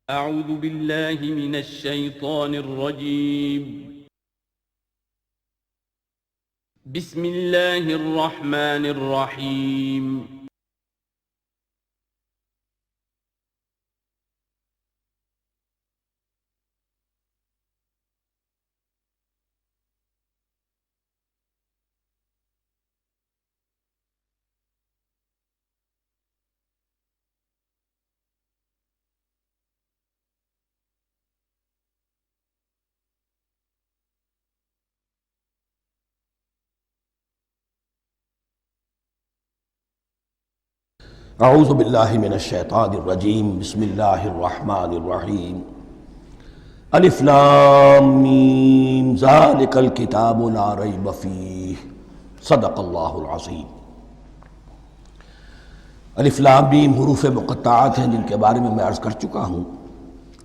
اعوذ باللہ من الشیطان الرجیم بسم اللہ الرحمن الرحیم اعوذ باللہ من الشیطان الرجیم بسم اللہ الرحمن الرحیم الف لام میم ذالک الکتاب لا ریب فیہ صدق اللہ العظیم۔ الف لام میم حروف مقطعات ہیں جن کے بارے میں عرض کر چکا ہوں۔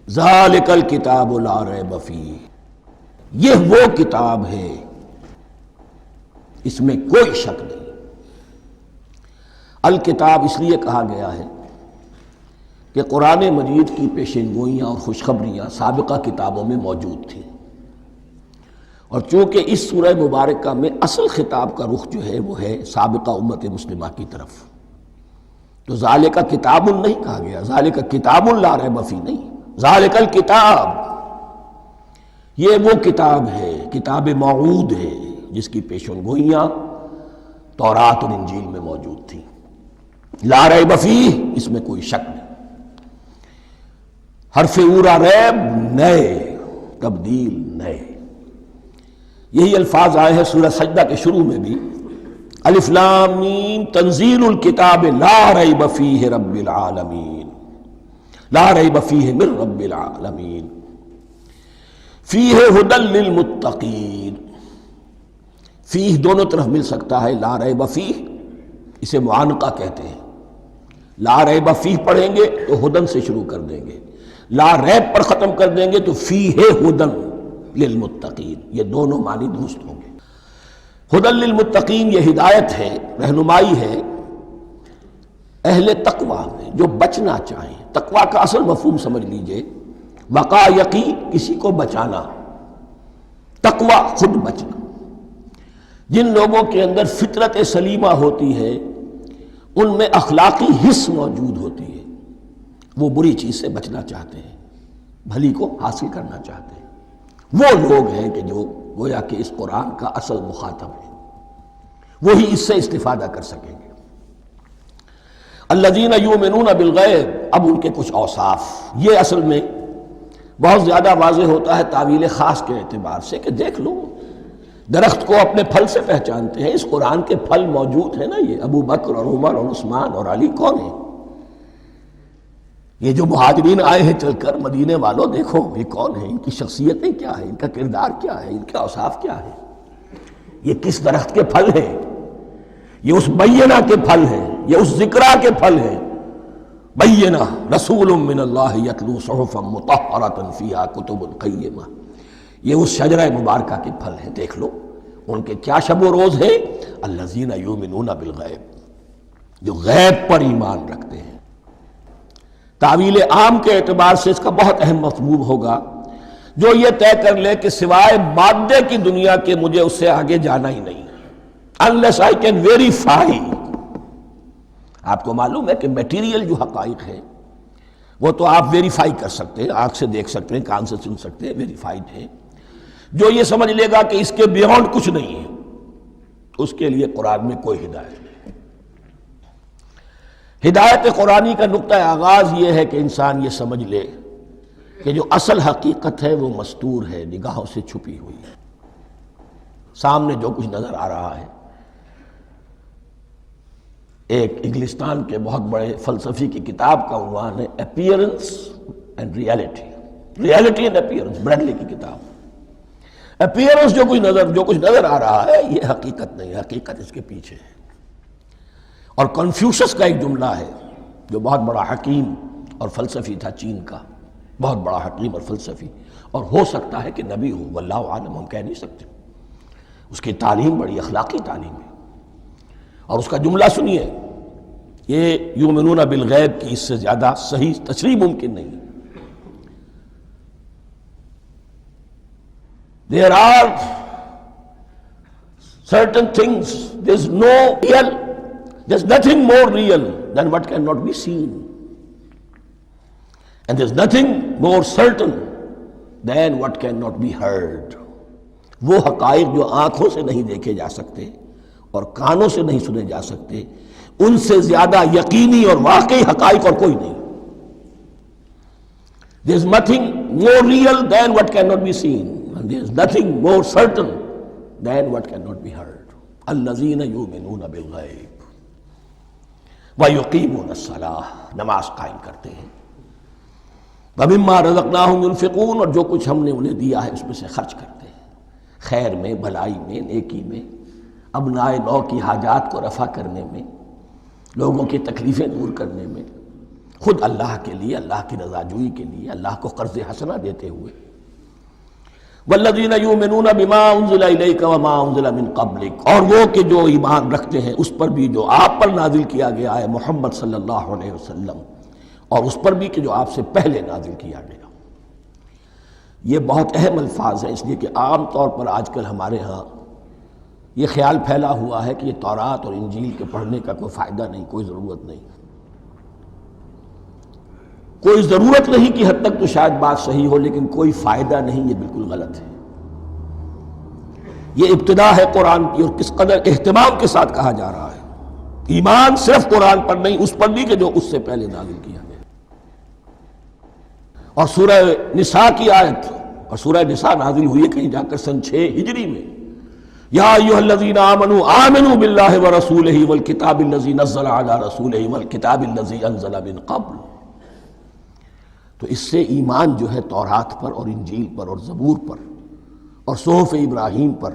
ذالک الکتاب لا ریب فیہ، یہ وہ کتاب ہے اس میں کوئی شک نہیں۔ الکتاب اس لیے کہا گیا ہے کہ قرآن مجید کی پیشین گوئیاں اور خوشخبریاں سابقہ کتابوں میں موجود تھیں، اور چونکہ اس سورہ مبارکہ میں اصل خطاب کا رخ جو ہے وہ ہے سابقہ امت مسلمہ کی طرف، تو ذالک کتاب نہیں کہا گیا، ذالک کتاب لا ریب فیہ نہیں، ذالک الکتاب یہ وہ کتاب ہے، کتاب موعود ہے جس کی پیشین گوئیاں تورات اور انجیل میں موجود تھیں۔ لا ریب فیہ، اس میں کوئی شک نہیں۔ حرف اورا ریب نئے، تبدیل نئے، یہی الفاظ آئے ہیں سورہ سجدہ کے شروع میں بھی، الف لام میم تنزیل الکتاب لا ریب فیہ رب العالمین، لا ریب فیہ من رب العالمین، فیہ ھدی للمتقین۔ فیہ دونوں طرف مل سکتا ہے، لا ریب فیہ اسے معانقہ کہتے ہیں، لا ریب فیہ پڑھیں گے تو ہدن سے شروع کر دیں گے، لا ریب پر ختم کر دیں گے تو فیہ ہدن للمتقین، یہ دونوں معنی درست ہوں گے۔ ہدن للمتقین یہ ہدایت ہے، رہنمائی ہے اہل تقویٰ میں جو بچنا چاہیں۔ تقویٰ کا اصل مفہوم سمجھ لیجئے، وقا یقی کسی کو بچانا، تقویٰ خود بچنا۔ جن لوگوں کے اندر فطرت سلیمہ ہوتی ہے ان میں اخلاقی حس موجود ہوتی ہے، وہ بری چیز سے بچنا چاہتے ہیں، بھلی کو حاصل کرنا چاہتے ہیں۔ وہ لوگ ہیں کہ جو گویا کہ اس قرآن کا اصل مخاطب ہے، وہی اس سے استفادہ کر سکیں گے۔ الذین یؤمنون بالغیب، اب ان کے کچھ اوصاف، یہ اصل میں بہت زیادہ واضح ہوتا ہے تعویل خاص کے اعتبار سے کہ دیکھ لو درخت کو اپنے پھل سے پہچانتے ہیں، اس قرآن کے پھل موجود ہیں نا، یہ ابو بکر اور عمر اور عثمان اور علی کون ہیں؟ یہ جو مہاجرین آئے ہیں چل کر، مدینے والوں دیکھو یہ کون ہیں، ان کی شخصیتیں کیا ہیں، ان کا کردار کیا ہے، ان کے اوصاف کیا ہے، یہ کس درخت کے پھل ہیں، یہ اس بینہ کے پھل ہیں، یہ اس ذکرہ کے پھل ہیں۔ بینہ رسول من اللہ یتلو صحفا مطہرۃ فیہا کتب قیمہ، یہ اس شجرہ مبارکہ کے پھل ہیں۔ دیکھ لو ان کے کیا شب و روز ہے، الذین یؤمنون بالغیب، جو غیب پر ایمان رکھتے ہیں۔ تعویل عام کے اعتبار سے اس کا بہت اہم مفہوم ہوگا، جو یہ طے کر لے کہ سوائے مادے کی دنیا کے مجھے اس سے آگے جانا ہی نہیں، unless I can verify۔ آپ کو معلوم ہے کہ میٹیریل جو حقائق ہیں وہ تو آپ ویریفائی کر سکتے ہیں، آنکھ سے دیکھ سکتے ہیں، کان سے سن سکتے ہیں، ویریفائڈ ہے۔ جو یہ سمجھ لے گا کہ اس کے بیونڈ کچھ نہیں ہے، اس کے لیے قرآن میں کوئی ہدایت نہیں۔ ہدایت قرآنی کا نقطہ آغاز یہ ہے کہ انسان یہ سمجھ لے کہ جو اصل حقیقت ہے وہ مستور ہے، نگاہوں سے چھپی ہوئی ہے۔ سامنے جو کچھ نظر آ رہا ہے، ایک انگلستان کے بہت بڑے فلسفی کی کتاب کا عنوان ہے appearance and reality, reality and appearance, Bradley کی کتاب۔ اپیئرنس جو کچھ نظر آ رہا ہے یہ حقیقت نہیں، حقیقت اس کے پیچھے ہے۔ اور کنفیوشس کا ایک جملہ ہے جو بہت بڑا حکیم اور فلسفی تھا، چین کا بہت بڑا حکیم اور فلسفی، اور ہو سکتا ہے کہ نبی ہو، واللہ عالم، ہم کہہ نہیں سکتے۔ اس کی تعلیم بڑی اخلاقی تعلیم ہے، اور اس کا جملہ سنیے، یہ یؤمنون بالغیب کی اس سے زیادہ صحیح تشریح ممکن نہیں ہے۔ There are certain things, there's nothing more real than what cannot be seen. And there's nothing more certain than what cannot be heard. وہ حقائق جو آنکھوں سے نہیں دیکھے جا سکتے اور کانوں سے نہیں سنے جا سکتے، ان سے زیادہ یقینی اور واقعی حقائق اور کوئی نہیں. There's nothing more real than what cannot be seen, and there's nothing more certain than what cannot be heard. الذین یؤمنون بالغیب ویقیمون الصلاۃ، نماز قائم کرتے ہیں. ومما رزقناہم ينفقون، اور جو کچھ ہم نے انہیں دیا ہے اس میں سے خرچ کرتے ہیں، خیر میں، بھلائی میں، نیکی میں، ابنائے نو کی حاجات کو رفع کرنے میں، لوگوں کی تکلیفیں دور کرنے میں، خود اللہ کے لیے، اللہ کی رضا جوئی کے لیے، اللہ کو قرض حسنہ دیتے ہوئے. والذین یؤمنون بما انزل الیک وما انزل من قبلک، اور وہ کہ جو ایمان رکھتے ہیں اس پر بھی جو آپ پر نازل کیا گیا ہے محمد صلی اللہ علیہ وسلم، اور اس پر بھی کہ جو آپ سے پہلے نازل کیا گیا. یہ بہت اہم الفاظ ہیں، اس لیے کہ عام طور پر آج کل ہمارے ہاں یہ خیال پھیلا ہوا ہے کہ یہ تورات اور انجیل کے پڑھنے کا کوئی فائدہ نہیں، کوئی ضرورت نہیں. کوئی ضرورت نہیں کی حد تک تو شاید بات صحیح ہو، لیکن کوئی فائدہ نہیں، یہ بالکل غلط ہے. یہ ابتدا ہے قرآن کی، اور کس قدر اہتمام کے ساتھ کہا جا رہا ہے. ایمان صرف قرآن پر نہیں، اس پر بھی کہ جو اس سے پہلے نازل کیا گیا. اور سورہ نساء کی آیت، اور سورہ نساء نازل ہوئی ہے کہیں جا کر سن 6 ہجری میں. یا ایھا الذین آمنوا آمنوا باللہ ورسولہ والکتاب الذی نزل علی رسولہ والکتاب الذی انزل من قبل. تو اس سے ایمان جو ہے تورات پر اور انجیل پر اور زبور پر اور صحف ابراہیم پر،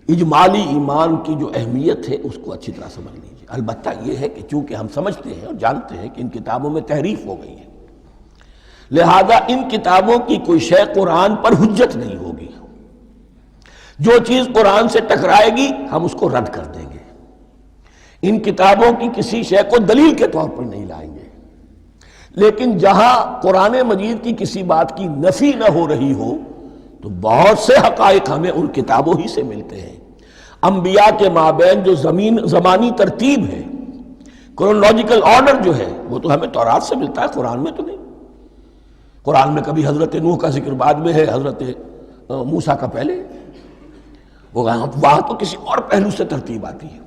اجمالی ایمان کی جو اہمیت ہے اس کو اچھی طرح سمجھ لیجیے. البتہ یہ ہے کہ چونکہ ہم سمجھتے ہیں اور جانتے ہیں کہ ان کتابوں میں تحریف ہو گئی ہے، لہذا ان کتابوں کی کوئی شے قرآن پر حجت نہیں ہوگی. جو چیز قرآن سے ٹکرائے گی ہم اس کو رد کر دیں گے. ان کتابوں کی کسی شے کو دلیل کے طور پر نہیں لائیں گے. لیکن جہاں قرآن مجید کی کسی بات کی نفی نہ ہو رہی ہو تو بہت سے حقائق ہمیں ان کتابوں ہی سے ملتے ہیں. انبیاء کے مابین جو زمانی ترتیب ہے، کرونالوجیکل آرڈر جو ہے، وہ تو ہمیں تورات سے ملتا ہے، قرآن میں تو نہیں. قرآن میں کبھی حضرت نوح کا ذکر بعد میں ہے، حضرت موسیٰ کا پہلے. وہاں تو کسی اور پہلو سے ترتیب آتی ہے،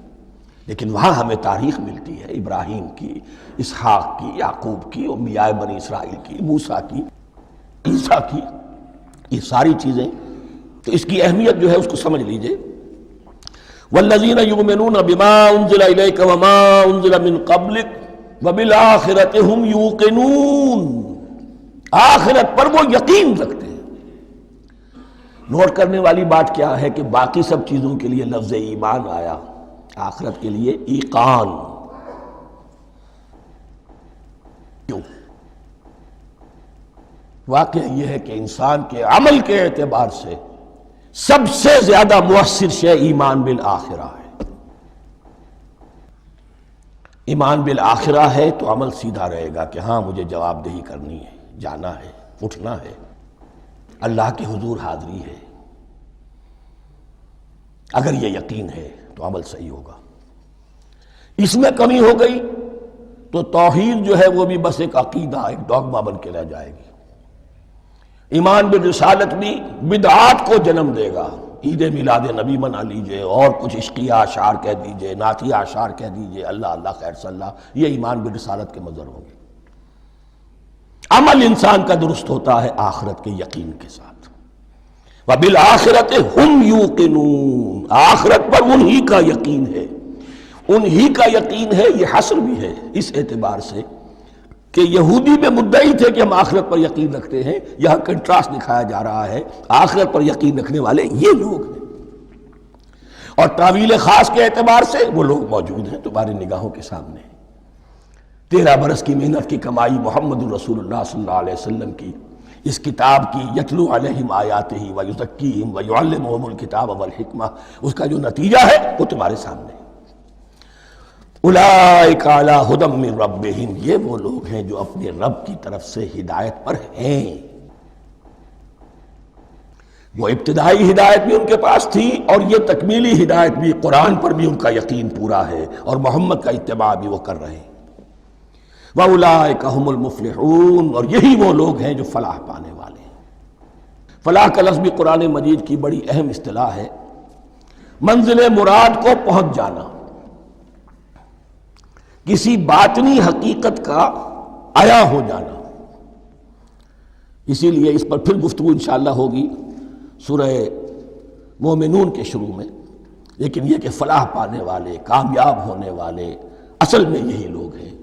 لیکن وہاں ہمیں تاریخ ملتی ہے ابراہیم کی، اسحاق کی، یعقوب کی، انبیاء بنی اسرائیل کی، موسیٰ کی، عیسیٰ کی. یہ ساری چیزیں، تو اس کی اہمیت جو ہے اس کو سمجھ لیجئے. والذین یؤمنون بما انزل الیک وما انزل من قبلک وبالآخرۃ ھم یوقنون، آخرت پر وہ یقین رکھتے ہیں. نوٹ کرنے والی بات کیا ہے کہ باقی سب چیزوں کے لیے لفظ ایمان آیا، آخرت کے لیے ایقان. کیوں؟ واقعہ یہ ہے کہ انسان کے عمل کے اعتبار سے سب سے زیادہ مؤثر شے ایمان بالآخرہ ہے. ایمان بالآخرہ ہے تو عمل سیدھا رہے گا کہ ہاں مجھے جواب دہی کرنی ہے، جانا ہے، اٹھنا ہے، اللہ کے حضور حاضری ہے. اگر یہ یقین ہے تو عمل صحیح ہوگا. اس میں کمی ہو گئی تو توحید جو ہے وہ بھی بس ایک عقیدہ، ایک ڈوگما بن کے رہ جائے گی. ایمان بالرسالت بھی بدعات کو جنم دے گا. عید میلاد نبی منا لیجئے، اور کچھ عشقیہ اشعار کہہ دیجئے، نعتیہ اشعار کہہ دیجئے، اللہ اللہ خیر صلی اللہ، یہ ایمان بالرسالت کے مظہر ہوں گے. عمل انسان کا درست ہوتا ہے آخرت کے یقین کے ساتھ. وبالآخرۃ ھم یوقنون، آخرت پر انہی کا یقین ہے، انہی کا یقین ہے. یہ حصر بھی ہے اس اعتبار سے کہ یہودی میں مدعی تھے کہ ہم آخرت پر یقین رکھتے ہیں، یہاں کنٹراسٹ دکھایا جا رہا ہے، آخرت پر یقین رکھنے والے یہ لوگ ہیں. اور تعویل خاص کے اعتبار سے وہ لوگ موجود ہیں تمہاری نگاہوں کے سامنے. 13 برس کی محنت کی کمائی محمد الرسول اللہ صلی اللہ علیہ وسلم کی، اس کتاب کی، یتلو علیہم آیاتہ ویزکیہم ویعلمہم الکتاب والحکمہ، اس کا جو نتیجہ ہے وہ تمہارے سامنے. اولئک علی ھدی من ربہم، یہ وہ لوگ ہیں جو اپنے رب کی طرف سے ہدایت پر ہیں. وہ ابتدائی ہدایت بھی ان کے پاس تھی اور یہ تکمیلی ہدایت بھی، قرآن پر بھی ان کا یقین پورا ہے اور محمد کا اتباع بھی وہ کر رہے ہیں۔ وَأُولَٰئِكَ هُمُ الْمُفْلِحُونَ، اور یہی وہ لوگ ہیں جو فلاح پانے والے ہیں۔ فلاح کا لفظ بھی قرآن مجید کی بڑی اہم اصطلاح ہے، منزل مراد کو پہنچ جانا، کسی باطنی حقیقت کا عیا ہو جانا۔ اسی لیے اس پر پھر گفتگو انشاءاللہ ہوگی سورہ مومنون کے شروع میں، لیکن یہ کہ فلاح پانے والے، کامیاب ہونے والے اصل میں یہی لوگ ہیں۔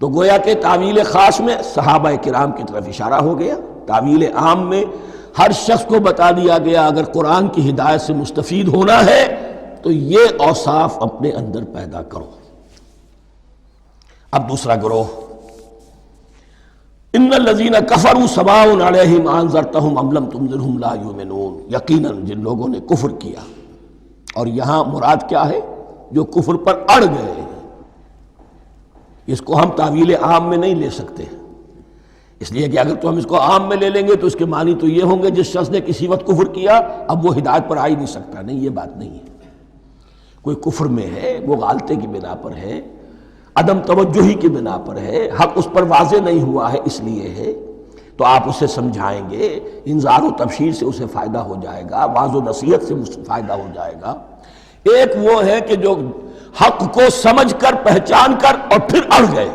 تو گویا کہ تعویل خاص میں صحابہ کرام کی طرف اشارہ ہو گیا، تعویل عام میں ہر شخص کو بتا دیا گیا اگر قرآن کی ہدایت سے مستفید ہونا ہے تو یہ اوصاف اپنے اندر پیدا کرو۔ اب دوسرا گروہ، ان الذین کفروا سواء علیہم انذرتہم ام لم تنذرہم لا یؤمنون، یقیناً جن لوگوں نے کفر کیا، اور یہاں مراد کیا ہے؟ جو کفر پر اڑ گئے ہیں۔ اس کو ہم تعویل عام میں نہیں لے سکتے، اس لیے کہ اگر تو ہم اس کو عام میں لے لیں گے تو اس کے معنی تو یہ ہوں گے جس شخص نے کسی وقت کفر کیا اب وہ ہدایت پر آ ہی نہیں سکتا۔ نہیں، یہ بات نہیں ہے۔ کوئی کفر میں ہے، وہ غالطے کی بنا پر ہے، عدم توجہی کی بنا پر ہے، حق اس پر واضح نہیں ہوا ہے اس لیے ہے، تو آپ اسے سمجھائیں گے، انذار و تبشیر سے اسے فائدہ ہو جائے گا، واعظ و نصیحت سے فائدہ ہو جائے گا۔ ایک وہ ہے کہ جو حق کو سمجھ کر، پہچان کر اور پھر اڑ گئے،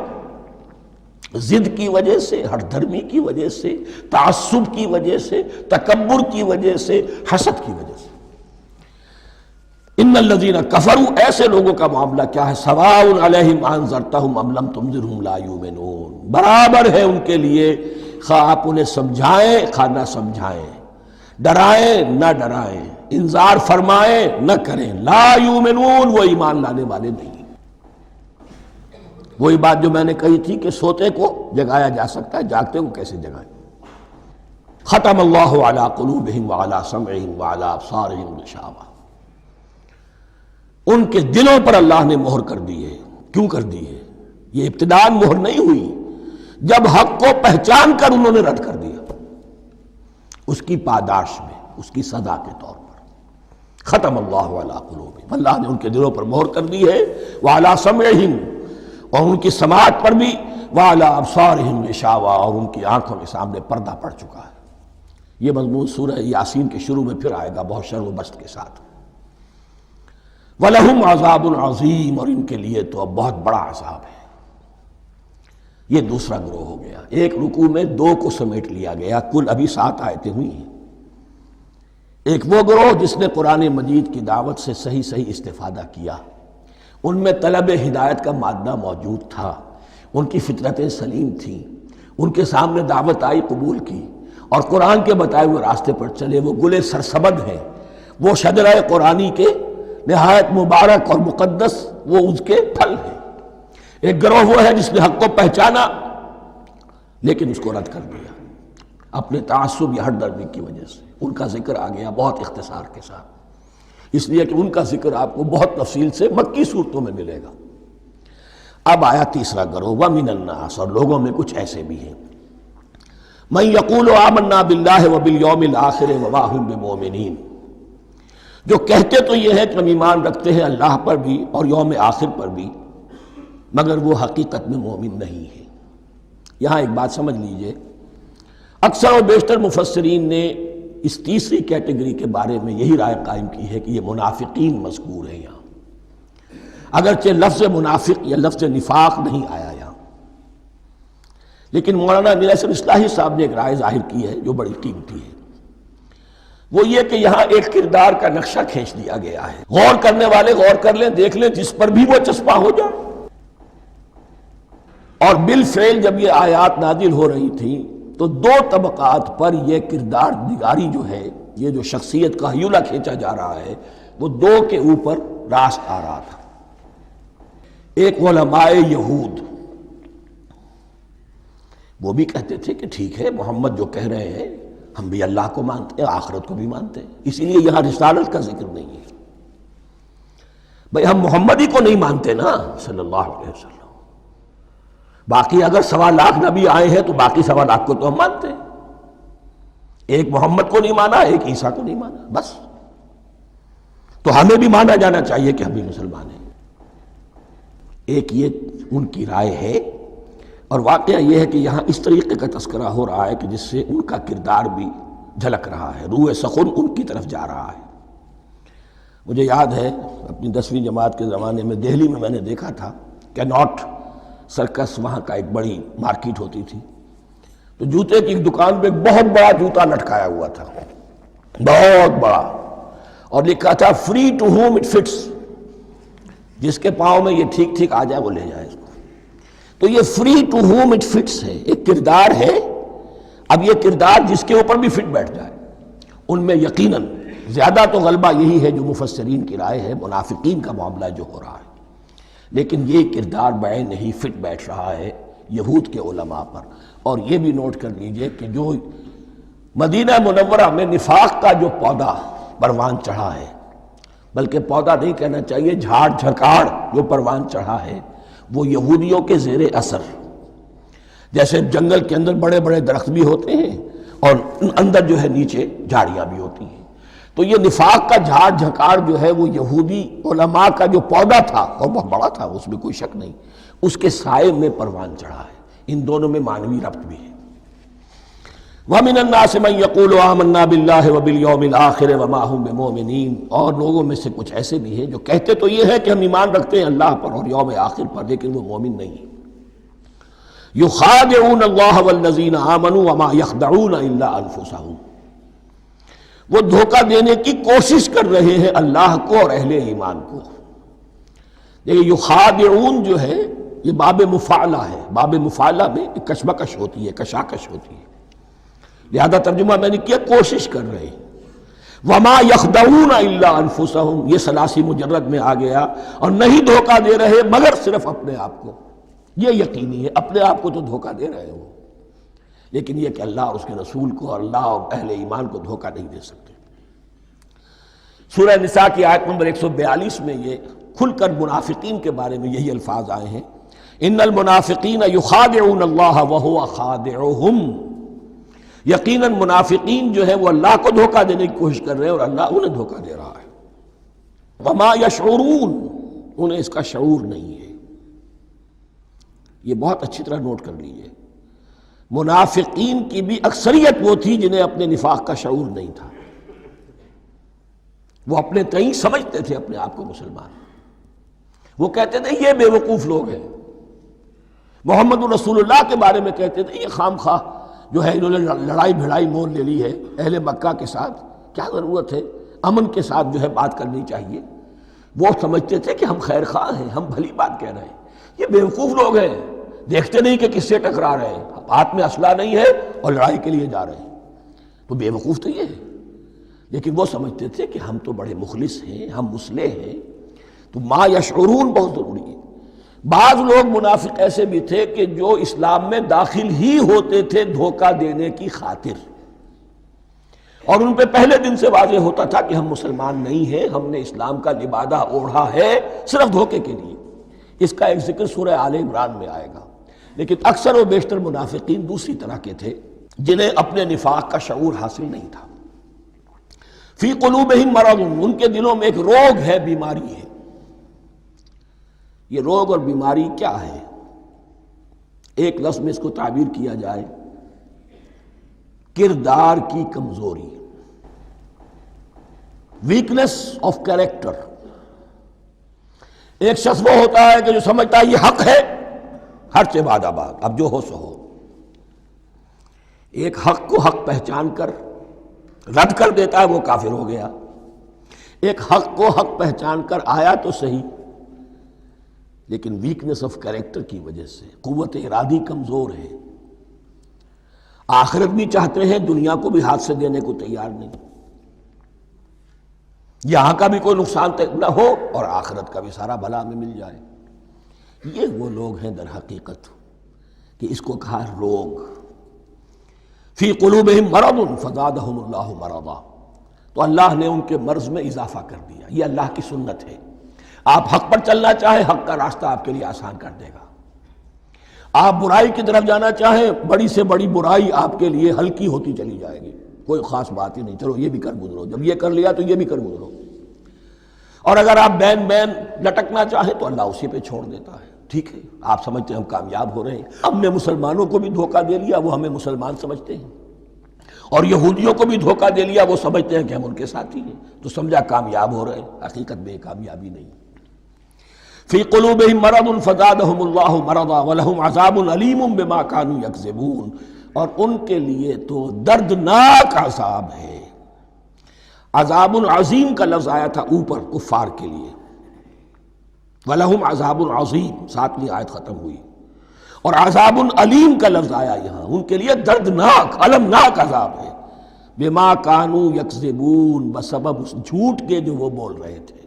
ضد کی وجہ سے، ہٹ دھرمی کی وجہ سے، تعصب کی وجہ سے، تکبر کی وجہ سے، حسد کی وجہ سے۔ ان الذین کفروا، ایسے لوگوں کا معاملہ کیا ہے؟ سواء علیہم انذرتہم ام لم تنذرہم لا یؤمنون، برابر ہے ان کے لیے خواہ آپ انہیں سمجھائیں خواہ نہ سمجھائیں، ڈرائیں نہ ڈرائیں، انذار فرمائیں نہ کریں، لا یؤمنون، وہ ایمان لانے والے نہیں۔ وہی بات جو میں نے کہی تھی کہ سوتے کو جگایا جا سکتا ہے، جاگتے کو کیسے جگائیں؟ ختم اللہ علی قلوبہم وعلی سمعہم وعلی ابصارہم غشاوہ، ان کے دلوں پر اللہ نے مہر کر دی ہے۔ کیوں کر دی ہے؟ یہ ابتداءً مہر نہیں ہوئی، جب حق کو پہچان کر انہوں نے رد کر دیا، اس کی پاداش میں، اس کی سزا کے طور پر۔ ختم اللہ علی قلوبہم، اللہ نے ان کے دلوں پر مہر کر دی ہے، وعلی سمعہم، اور ان کی سماعت پر بھی، وعلی ابصارہم غشاوہ، اور ان کی آنکھوں کے سامنے پردہ پڑ چکا ہے۔ یہ مضمون سورہ یاسین کے شروع میں پھر آئے گا بہت شر و بست کے ساتھ۔ وَلَهُمْ عَذَابٌ عَظِيمٌ، اور ان کے لیے تو اب بہت بڑا عذاب ہے۔ یہ دوسرا گروہ ہو گیا، ایک رکوع میں دو کو سمیٹ لیا گیا، کل ابھی 7 آیتیں ہوئی ہیں۔ ایک وہ گروہ جس نے قرآن مجید کی دعوت سے صحیح صحیح استفادہ کیا، ان میں طلب ہدایت کا مادہ موجود تھا، ان کی فطرتیں سلیم تھیں، ان کے سامنے دعوت آئی، قبول کی، اور قرآن کے بتائے ہوئے راستے پر چلے۔ وہ گلے سرسبد ہیں، وہ شجرہ قرآنی کے نہایت مبارک اور مقدس وہ اس کے پھل ہیں۔ ایک گروہ وہ ہے جس نے حق کو پہچانا لیکن اس کو رد کر دیا اپنے تعصب یا ہٹ درمی کی وجہ سے۔ ان کا ذکر آ گیا بہت اختصار کے ساتھ، اس لیے کہ ان کا ذکر آپ کو بہت تفصیل سے مکی صورتوں میں ملے گا۔ اب آیا تیسرا گروہ، وَمِنَ النَّاسِ، اور لوگوں میں کچھ ایسے بھی ہیں، مَن يَقُولُ آمَنَّا بِاللَّهِ وَبِالْيَوْمِ الْآخِرِ وَمَا هُم بِمُؤْمِنِينَ، جو کہتے تو یہ ہے کہ ہم ایمان رکھتے ہیں اللہ پر بھی اور یوم آخر پر بھی، مگر وہ حقیقت میں مومن نہیں ہے۔ یہاں ایک بات سمجھ لیجئے، اکثر و بیشتر مفسرین نے اس تیسری کیٹیگری کے بارے میں یہی رائے قائم کی ہے کہ یہ منافقین مذکور ہیں یہاں، اگرچہ لفظ منافق یا لفظ نفاق نہیں آیا یہاں، لیکن مولانا امیر احسن اصلاحی صاحب نے ایک رائے ظاہر کی ہے جو بڑی قیمتی ہے، وہ یہ کہ یہاں ایک کردار کا نقشہ کھینچ دیا گیا ہے۔ غور کرنے والے غور کر لیں، دیکھ لیں، جس پر بھی وہ چسپاں ہو جائے۔ اور بالفعل جب یہ آیات نازل ہو رہی تھیں تو دو طبقات پر یہ کردار نگاری جو ہے، یہ جو شخصیت کا ہیولہ کھینچا جا رہا ہے، وہ دو کے اوپر راست آ رہا تھا۔ ایک علماء یہود، وہ بھی کہتے تھے کہ ٹھیک ہے محمد جو کہہ رہے ہیں ہم بھی اللہ کو مانتے ہیں، آخرت کو بھی مانتے ہیں، اسی لیے یہاں رسالت کا ذکر نہیں ہے۔ بھئی ہم محمد ہی کو نہیں مانتے نا صلی اللہ علیہ وسلم، باقی اگر 1.25 لاکھ نبی آئے ہیں تو باقی 1.25 لاکھ کو تو ہم مانتے ہیں۔ ایک محمد کو نہیں مانا، ایک عیسیٰ کو نہیں مانا، بس۔ تو ہمیں بھی مانا جانا چاہیے کہ ہم بھی مسلمان ہیں۔ ایک یہ ان کی رائے ہے، اور واقعہ یہ ہے کہ یہاں اس طریقے کا تذکرہ ہو رہا ہے کہ جس سے ان کا کردار بھی جھلک رہا ہے، روح سخن ان کی طرف جا رہا ہے۔ مجھے یاد ہے اپنی 10ویں جماعت کے زمانے میں دہلی میں نے دیکھا تھا کہ ناٹ سرکس، وہاں کا ایک بڑی مارکیٹ ہوتی تھی، تو جوتے کی ایک دکان پہ ایک بہت بڑا جوتا لٹکایا ہوا تھا، بہت بڑا، اور لکھا تھا free to home it fits, جس کے پاؤں میں یہ ٹھیک ٹھیک آ جائے وہ لے جائے اس کو۔ تو یہ free to home it fits ہے، ایک کردار ہے۔ اب یہ کردار جس کے اوپر بھی فٹ بیٹھ جائے، ان میں یقیناً زیادہ تو غلبہ یہی ہے جو مفسرین کی رائے ہے، منافقین کا معاملہ جو ہو رہا ہے، لیکن یہ کردار بعین نہیں فٹ بیٹھ رہا ہے یہود کے علماء پر۔ اور یہ بھی نوٹ کر لیجئے کہ جو مدینہ منورہ میں نفاق کا جو پودا پروان چڑھا ہے، بلکہ پودا نہیں کہنا چاہیے، جھاڑ جھکاڑ جو پروان چڑھا ہے، وہ یہودیوں کے زیر اثر، جیسے جنگل کے اندر بڑے بڑے درخت بھی ہوتے ہیں اور اندر جو ہے نیچے جھاڑیاں بھی ہوتی ہیں، تو یہ نفاق کا جھاڑ جھکاڑ جو ہے وہ یہودی علماء کا جو پودا تھا، اور بہت بڑا تھا، اس میں کوئی شک نہیں، اس کے سائے میں پروان چڑھا ہے۔ ان دونوں میں معنوی ربط بھی ہے۔ وَمِنَ النَّاسِ مَن يَقُولُ آمَنَّا بِاللَّهِ وَبِالْيَوْمِ الْآخِرِ وَمَا هُم بِمُؤْمِنِينَ، اور لوگوں میں سے کچھ ایسے بھی ہیں جو کہتے تو یہ ہے کہ ہم ایمان رکھتے ہیں اللہ پر اور یوم آخر پر، لیکن وہ مومن نہیں ہیں۔ يُخَادِعُونَ اللَّهَ وَالَّذِينَ آمَنُوا وَمَا يَخْدَعُونَ إِلَّا أَنفُسَهُمْ، وہ دھوکہ دینے کی کوشش کر رہے ہیں اللہ کو اور اہل ایمان کو۔ دیکھیں یخادعون جو ہے یہ باب مفعلہ ہے، باب مفعلہ میں کشمکش ہوتی ہے، کشاکش ہوتی ہے، لہذا ترجمہ میں نے کیا کوشش کر رہے ہیں۔ وما یخدعون الا انفسهم، یہ ثلاثی مجرد میں آ گیا، اور نہیں دھوکہ دے رہے مگر صرف اپنے آپ کو۔ یہ یقینی ہے اپنے آپ کو تو دھوکہ دے رہے ہو، لیکن یہ کہ اللہ اور اس کے رسول کو اور اللہ اور اہل ایمان کو دھوکہ نہیں دے سکتے۔ سورہ نساء کی آیت نمبر 142 میں یہ کھل کر منافقین کے بارے میں یہی الفاظ آئے ہیں، ان المنافقین یخادعون اللہ وہو خادعہم، یقیناً منافقین جو ہے وہ اللہ کو دھوکہ دینے کی کوشش کر رہے ہیں اور اللہ انہیں دھوکہ دے رہا ہے۔ وما یشعرون، انہیں اس کا شعور نہیں ہے۔ یہ بہت اچھی طرح نوٹ کر لیجئے، منافقین کی بھی اکثریت وہ تھی جنہیں اپنے نفاق کا شعور نہیں تھا، وہ اپنے تئیں سمجھتے تھے اپنے آپ کو مسلمان، وہ کہتے تھے یہ بے وقوف لوگ ہیں، محمد رسول اللہ کے بارے میں کہتے تھے یہ خام خواہ جو ہے انہوں نے لڑائی بھڑائی مول لے لی ہے اہل مکہ کے ساتھ، کیا ضرورت ہے، امن کے ساتھ جو ہے بات کرنی چاہیے۔ وہ سمجھتے تھے کہ ہم خیر خواہ ہیں، ہم بھلی بات کہہ رہے ہیں، یہ بے وقوف لوگ ہیں، دیکھتے نہیں کہ کس سے ٹکرا رہے ہیں، ہاتھ میں اسلحہ نہیں ہے اور لڑائی کے لیے جا رہے ہیں، تو بے وقوف تو یہ ہے۔ لیکن وہ سمجھتے تھے کہ ہم تو بڑے مخلص ہیں، ہم مصلح ہیں، تو ما یشعرون بہت ضروری ہے۔ بعض لوگ منافق ایسے بھی تھے کہ جو اسلام میں داخل ہی ہوتے تھے دھوکہ دینے کی خاطر، اور ان پہ پہلے دن سے واضح ہوتا تھا کہ ہم مسلمان نہیں ہیں، ہم نے اسلام کا لبادہ اوڑھا ہے صرف دھوکے کے لیے۔ اس کا ایک ذکر سورہ آل عمران میں آئے گا، لیکن اکثر و بیشتر منافقین دوسری طرح کے تھے جنہیں اپنے نفاق کا شعور حاصل نہیں تھا۔ فی قلوبہم مرض، ان کے دلوں میں ایک روگ ہے، بیماری ہے۔ یہ روگ اور بیماری کیا ہے؟ ایک لفظ میں اس کو تعبیر کیا جائے، کردار کی کمزوری، ویکنس آف کیریکٹر۔ ایک شخص وہ ہوتا ہے کہ جو سمجھتا ہے یہ حق ہے، ہر سے بعد آباد، اب جو ہو سو ہو۔ ایک حق کو حق پہچان کر رد کر دیتا ہے، وہ کافر ہو گیا۔ ایک حق کو حق پہچان کر آیا تو صحیح، لیکن ویکنس آف کیریکٹر کی وجہ سے قوت ارادی کمزور ہے، آخرت بھی چاہتے ہیں، دنیا کو بھی ہاتھ سے دینے کو تیار نہیں، یہاں کا بھی کوئی نقصان نہ ہو اور آخرت کا بھی سارا بھلا میں مل جائے۔ یہ وہ لوگ ہیں در حقیقت کہ اس کو کہا روگ۔ فی قلوبہم مرض فزادہم اللہ مرضا، تو اللہ نے ان کے مرض میں اضافہ کر دیا۔ یہ اللہ کی سنت ہے، آپ حق پر چلنا چاہیں حق کا راستہ آپ کے لیے آسان کر دے گا، آپ برائی کی طرف جانا چاہیں بڑی سے بڑی برائی آپ کے لیے ہلکی ہوتی چلی جائے گی، کوئی خاص بات ہی نہیں، چلو یہ بھی کر گزرو، جب یہ کر لیا تو یہ بھی کر گزرو۔ اور اگر آپ بین بین لٹکنا چاہیں تو اللہ اسی پہ چھوڑ دیتا ہے۔ ٹھیک ہے، آپ سمجھتے ہیں ہم کامیاب ہو رہے ہیں، ہم نے مسلمانوں کو بھی دھوکہ دے لیا، وہ ہمیں مسلمان سمجھتے ہیں، اور یہودیوں کو بھی دھوکہ دے لیا، وہ سمجھتے ہیں کہ ہم ان کے ساتھی ہیں، تو سمجھا کامیاب ہو رہے ہیں، حقیقت میں کامیابی نہیں۔ فی قلوبہم مرض فزادہم اللہ مرضا ولہم عذاب علیم بما کانوا یکذبون، اور ان کے لیے تو دردناک عذاب ہے۔ عذاب عظیم کا لفظ آیا تھا اوپر کفار کے لیے، وَلَهُمْ عَذَابٌ عَظِيمٌ، 7ویں آیت ختم ہوئی، اور عذاب علیم کا لفظ آیا یہاں، ان کے لیے دردناک المناک عذاب ہے، بما کانوا یکذبون، بسبب اس جھوٹ کے جو وہ بول رہے تھے۔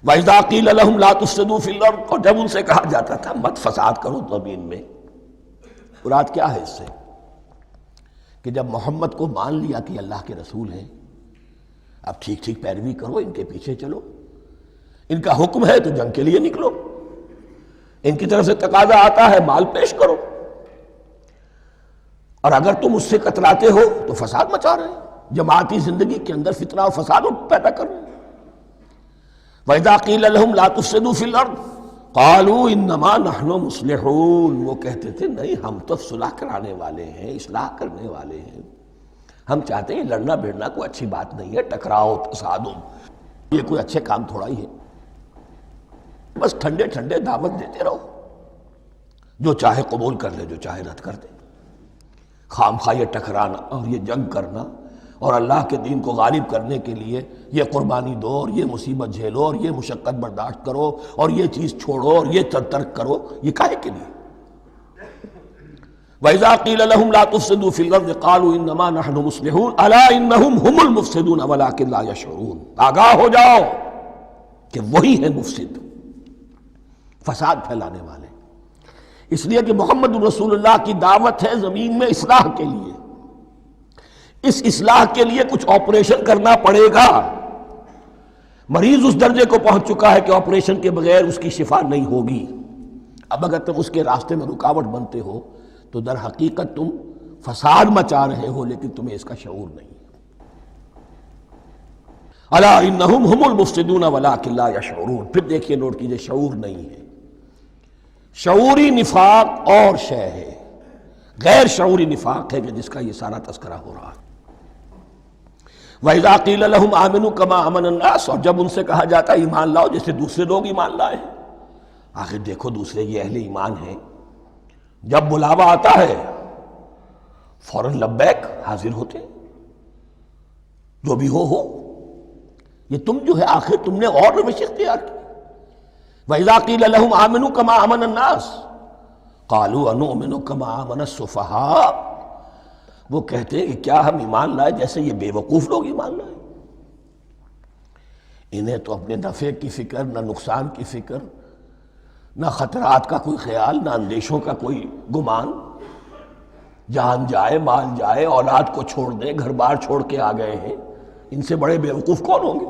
وَإِذَا قِيلَ لَهُمْ لَا تُفْسِدُوا فِي الْأَرْضِ، اور جب ان سے کہا جاتا تھا مت فساد کرو زمین میں۔ مراد کیا ہے اس سے؟ کہ جب محمد کو مان لیا کہ اللہ کے رسول ہیں، اب ٹھیک ٹھیک پیروی کرو، ان کے پیچھے چلو، ان کا حکم ہے تو جنگ کے لیے نکلو، ان کی طرف سے تقاضا آتا ہے مال پیش کرو، اور اگر تم اس سے کتراتے ہو تو فساد مچا رہے ہیں، جماعتی زندگی کے اندر فتنہ اور فساد پیدا کر رہے ہیں۔ وَإِذَا قِيلَ لَهُمْ لَا تُفْسِدُوا فِي الْأَرْضِ قَالُوا إِنَّمَا نَحْنُ مُصْلِحُونَ، وہ کہتے تھے نہیں ہم تو صلح کرانے والے ہیں، اصلاح کرنے والے ہیں، ہم چاہتے ہیں لڑنا بھیڑنا کوئی اچھی بات نہیں ہے، ٹکراؤ تصادم یہ کوئی اچھے کام تھوڑا ہی ہے، بس ٹھنڈے ٹھنڈے دعوت دیتے رہو، جو چاہے قبول کر لے جو چاہے رد کر دے، خام خواہ یہ ٹکرانا اور یہ جنگ کرنا اور اللہ کے دین کو غالب کرنے کے لیے یہ قربانی دو اور یہ مصیبت جھیلو اور یہ مشقت برداشت کرو اور یہ چیز چھوڑو اور یہ ترک کرو، یہ کاہے کے لیے؟ وَإِذَا قِيلَ لَهُمْ لَا تُفْسِدُوا فِي الْأَرْضِ قَالُوا إِنَّمَا نَحْنُ مُصْلِحُونَ أَلَا إِنَّهُمْ هُمُ الْمُفْسِدُونَ وَلَكِنْ لَا يَشْعُرُونَ، آگاہ ہو جاؤ کہ وہی ہے مفسد، فساد پھیلانے والے، اس لیے کہ محمد رسول اللہ کی دعوت ہے زمین میں اصلاح کے لیے، اس اصلاح کے لیے کچھ آپریشن کرنا پڑے گا، مریض اس درجے کو پہنچ چکا ہے کہ آپریشن کے بغیر اس کی شفا نہیں ہوگی، اب اگر تم اس کے راستے میں رکاوٹ بنتے ہو تو در حقیقت تم فساد مچا رہے ہو، لیکن تمہیں اس کا شعور نہیں۔ الا انہم ہم المفسدون ولکن لا یشعرون، پھر دیکھیے نوٹ کیجئے، شعور نہیں ہے، شعوری نفاق اور شے ہے، غیر شعوری نفاق ہے کہ جس کا یہ سارا تذکرہ ہو رہا ہے۔ وَإِذَا قِيلَ لَهُمْ آمِنُوا كَمَا آمَنَ النَّاسُ، اور جب ان سے کہا جاتا ہے ایمان لاؤ جیسے دوسرے لوگ ایمان لائے ہیں، آخر دیکھو دوسرے یہ اہل ایمان ہیں، جب بلاوا آتا ہے فوراً لبیک حاضر ہوتے، جو بھی ہو یہ تم جو ہے آخر تم نے اور روش اختیار کی۔ وَإِذَا قِيلَ لَهُمْ آمِنُوا كَمَا آمَنَ النَّاسُ قَالُوا أَنُؤْمِنُ كَمَا آمَنَ السُّفَهَاءُ، وہ کہتے ہیں کہ کیا ہم ایمان لائے جیسے یہ بے وقوف لوگ ایمان لائے، انہیں تو اپنے نفع کی فکر، نہ نقصان کی فکر، نہ خطرات کا کوئی خیال، نہ اندیشوں کا کوئی گمان، جان جائے مال جائے، اولاد کو چھوڑ دیں، گھر بار چھوڑ کے آ گئے ہیں، ان سے بڑے بے وقوف کون ہوں گے؟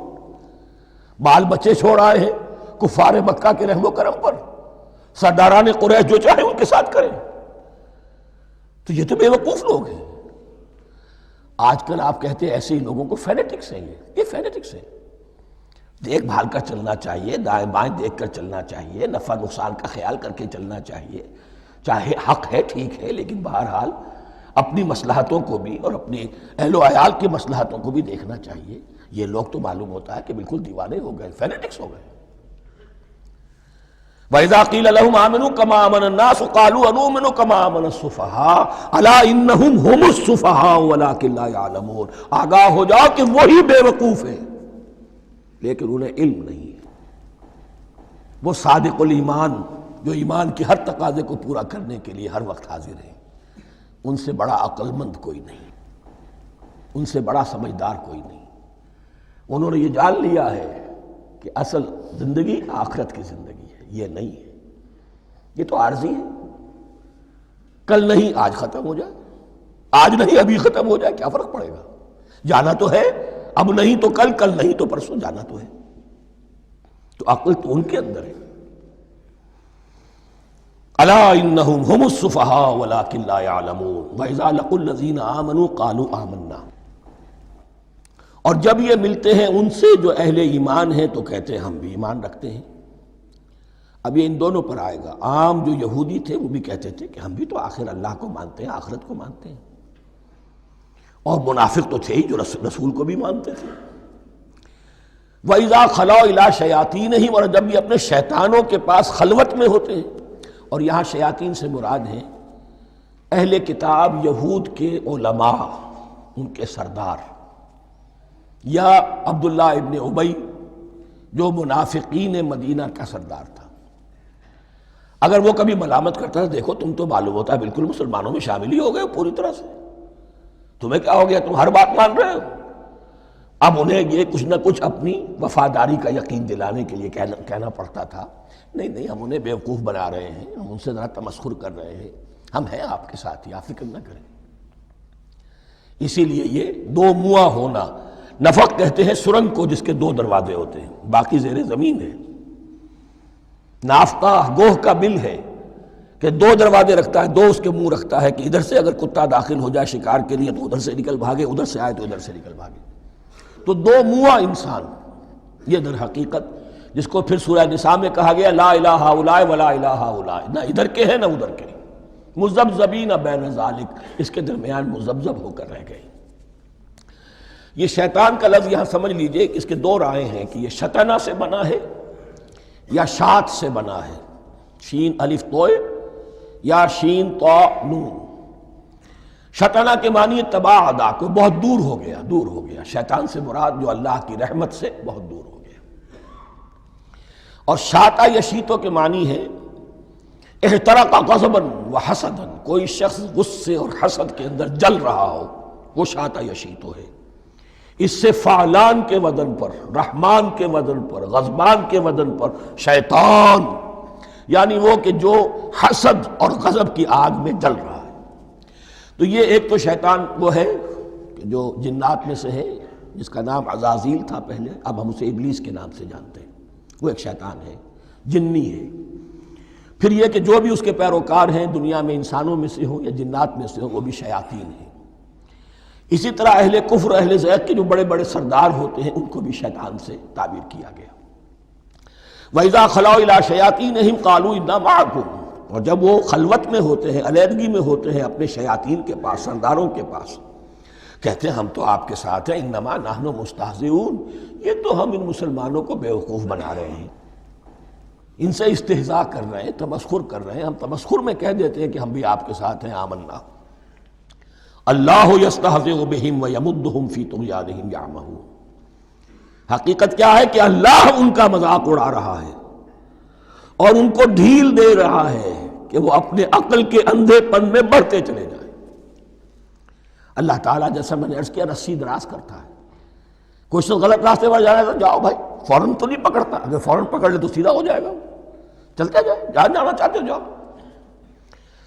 بال بچے چھوڑ آئے ہیں کفار مکہ کے رحم و کرم پر، سرداران قریش جو چاہے ان کے ساتھ کریں، تو یہ تو بے وقوف لوگ ہیں۔ آج کل آپ کہتے ہیں ایسے ہی لوگوں کو فینیٹکس ہیں، یہ فینیٹکس ہیں، دیکھ بھال کر چلنا چاہیے، دائیں بائیں دیکھ کر چلنا چاہیے، نفع نقصان کا خیال کر کے چلنا چاہیے، چاہے حق ہے ٹھیک ہے، لیکن بہرحال اپنی مصلحتوں کو بھی اور اپنی اہل و عیال کی مصلحتوں کو بھی دیکھنا چاہیے۔ یہ لوگ تو معلوم ہوتا ہے کہ بالکل دیوانے ہو گئے، فینیٹکس ہو گئے۔ وَإِذَا قِيلَ لَهُمْ آمِنُوا كَمَا آمَنَ النَّاسُ قَالُوا أَنُؤْمِنُ كَمَا آمَنَ السُّفَهَاءُ أَلَا إِنَّهُمْ هُمُ السُّفَهَاءُ وَلَكِنْ لَا يَعْلَمُونَ، آگاہ ہو جاؤ کہ وہی بے وقوف ہیں لیکن انہیں علم نہیں ہے۔ وہ صادق الایمان جو ایمان کی ہر تقاضے کو پورا کرنے کے لیے ہر وقت حاضر ہیں، ان سے بڑا عقل مند کوئی نہیں، ان سے بڑا سمجھدار کوئی نہیں۔ انہوں نے یہ جان لیا ہے کہ اصل زندگی آخرت کی زندگی ہے، یہ نہیں ہے، یہ تو عارضی ہے، کل نہیں آج ختم ہو جائے، آج نہیں ابھی ختم ہو جائے، کیا فرق پڑے گا؟ جانا تو ہے، اب نہیں تو کل، کل نہیں تو پرسوں، جانا تو ہے۔ تو عقل تو ان کے اندر ہے۔ الا انہم هم السفہاء ولکن لا یعلمون واذا لقوا الذین آمنوا قالوا آمنا، اور جب یہ ملتے ہیں ان سے جو اہل ایمان ہیں تو کہتے ہیں ہم بھی ایمان رکھتے ہیں۔ اب یہ ان دونوں پر آئے گا۔ عام جو یہودی تھے وہ بھی کہتے تھے کہ ہم بھی تو آخر اللہ کو مانتے ہیں، آخرت کو مانتے ہیں، اور منافق تو تھے ہی جو رسول کو بھی مانتے تھے۔ وَإِذَا خَلَوْا إِلَىٰ شَيَاطِينِهِمْ، اور جب یہ اپنے شیطانوں کے پاس خلوت میں ہوتے ہیں، اور یہاں شیاطین سے مراد ہیں اہل کتاب یہود کے علماء، ان کے سردار، یا عبداللہ ابن ابی جو منافقین مدینہ کا سردار تھا۔ اگر وہ کبھی ملامت کرتا ہے دیکھو تم تو معلوم ہوتا ہے بالکل مسلمانوں میں شامل ہی ہو گئے پوری طرح سے، تمہیں کیا ہو گیا، تم ہر بات مان رہے ہو۔ اب انہیں یہ کچھ نہ کچھ اپنی وفاداری کا یقین دلانے کے لیے کہنا پڑتا تھا، نہیں ہم انہیں بیوقوف بنا رہے ہیں، ہم ان سے ذرا تمسخر کر رہے ہیں، ہم ہیں آپ کے ساتھ ہی، آپ فکر نہ کریں۔ اسی لیے یہ دو منہ ہونا، نفق کہتے ہیں سرنگ کو جس کے دو دروازے ہوتے ہیں، باقی زیر زمین ہے۔ نافقہ گوہ کا بل ہے کہ دو دروازے رکھتا ہے، دو اس کے منہ رکھتا ہے کہ ادھر سے اگر کتا داخل ہو جائے شکار کے لیے تو ادھر سے نکل بھاگے، ادھر سے آئے تو ادھر سے نکل بھاگے۔ تو دو منہ انسان، یہ در حقیقت جس کو پھر سورہ نساء میں کہا گیا لا الہ ہؤلاء ولا الہ ہؤلاء، نہ ادھر کے ہیں نہ ادھر کے، مذبذبین بین ذالک، اس کے درمیان مذبذب ہو کر رہ گئے۔ یہ شیطان کا لفظ یہاں سمجھ لیجئے کہ اس کے دو رائے ہیں کہ یہ شطنہ سے بنا ہے یا شات سے بنا ہے، شین الف توئے یا شین تو نون۔ شطنہ کے معنی تباعدا، کو بہت دور ہو گیا، دور ہو گیا۔ شیطان سے مراد جو اللہ کی رحمت سے بہت دور ہو گیا۔ اور شاتا یشیتو کے معنی ہے احترق غضبا وحسدا، کوئی شخص غصے اور حسد کے اندر جل رہا ہو، وہ شاتا یشیتو ہے۔ اس سے فعلان کے وزن پر، رحمان کے وزن پر، غضبان کے وزن پر شیطان، یعنی وہ کہ جو حسد اور غضب کی آگ میں جل رہا ہے۔ تو یہ ایک تو شیطان وہ ہے کہ جو جنات میں سے ہے، جس کا نام عزازیل تھا پہلے، اب ہم اسے ابلیس کے نام سے جانتے ہیں، وہ ایک شیطان ہے، جنی ہے۔ پھر یہ کہ جو بھی اس کے پیروکار ہیں دنیا میں انسانوں میں سے ہوں یا جنات میں سے ہوں، وہ بھی شیاطین ہیں۔ اسی طرح اہل کفر، اہل زیغ کے جو بڑے بڑے سردار ہوتے ہیں ان کو بھی شیطان سے تعبیر کیا گیا۔ وَإِذَا خَلَوْا إِلَىٰ شَيَاطِينِهِمْ قَالُوا إِنَّا مَعَكُمْ، اور جب وہ خلوت میں ہوتے ہیں، علیحدگی میں ہوتے ہیں اپنے شیاطین کے پاس، سرداروں کے پاس، کہتے ہیں ہم تو آپ کے ساتھ ہیں، انما نحن مستہزئون، یہ تو ہم ان مسلمانوں کو بیوقوف بنا رہے ہیں، ان سے استہزاء کر رہے ہیں، تمسخر کر رہے ہیں۔ ہم تمسخر میں کہہ دیتے ہیں کہ ہم بھی آپ کے ساتھ ہیں، آمنا۔ اللہ یستہزئ بہم ویمدہم فی طغیانہم یعمہون، حقیقت کیا ہے کہ اللہ ان کا مذاق اڑا رہا ہے اور ان کو ڈھیل دے رہا ہے کہ وہ اپنے عقل کے اندھے پن میں بڑھتے چلے جائیں۔ اللہ تعالیٰ جیسا میں نے عرض کیا رسی دراز کرتا ہے، کوئی شخص غلط راستے پر جانا ہے تو جاؤ بھائی، فوراً تو نہیں پکڑتا، اگر فوراً پکڑ لے تو سیدھا ہو جائے گا، چلتے جائے، جہاں جانا چاہتے ہو جاؤ۔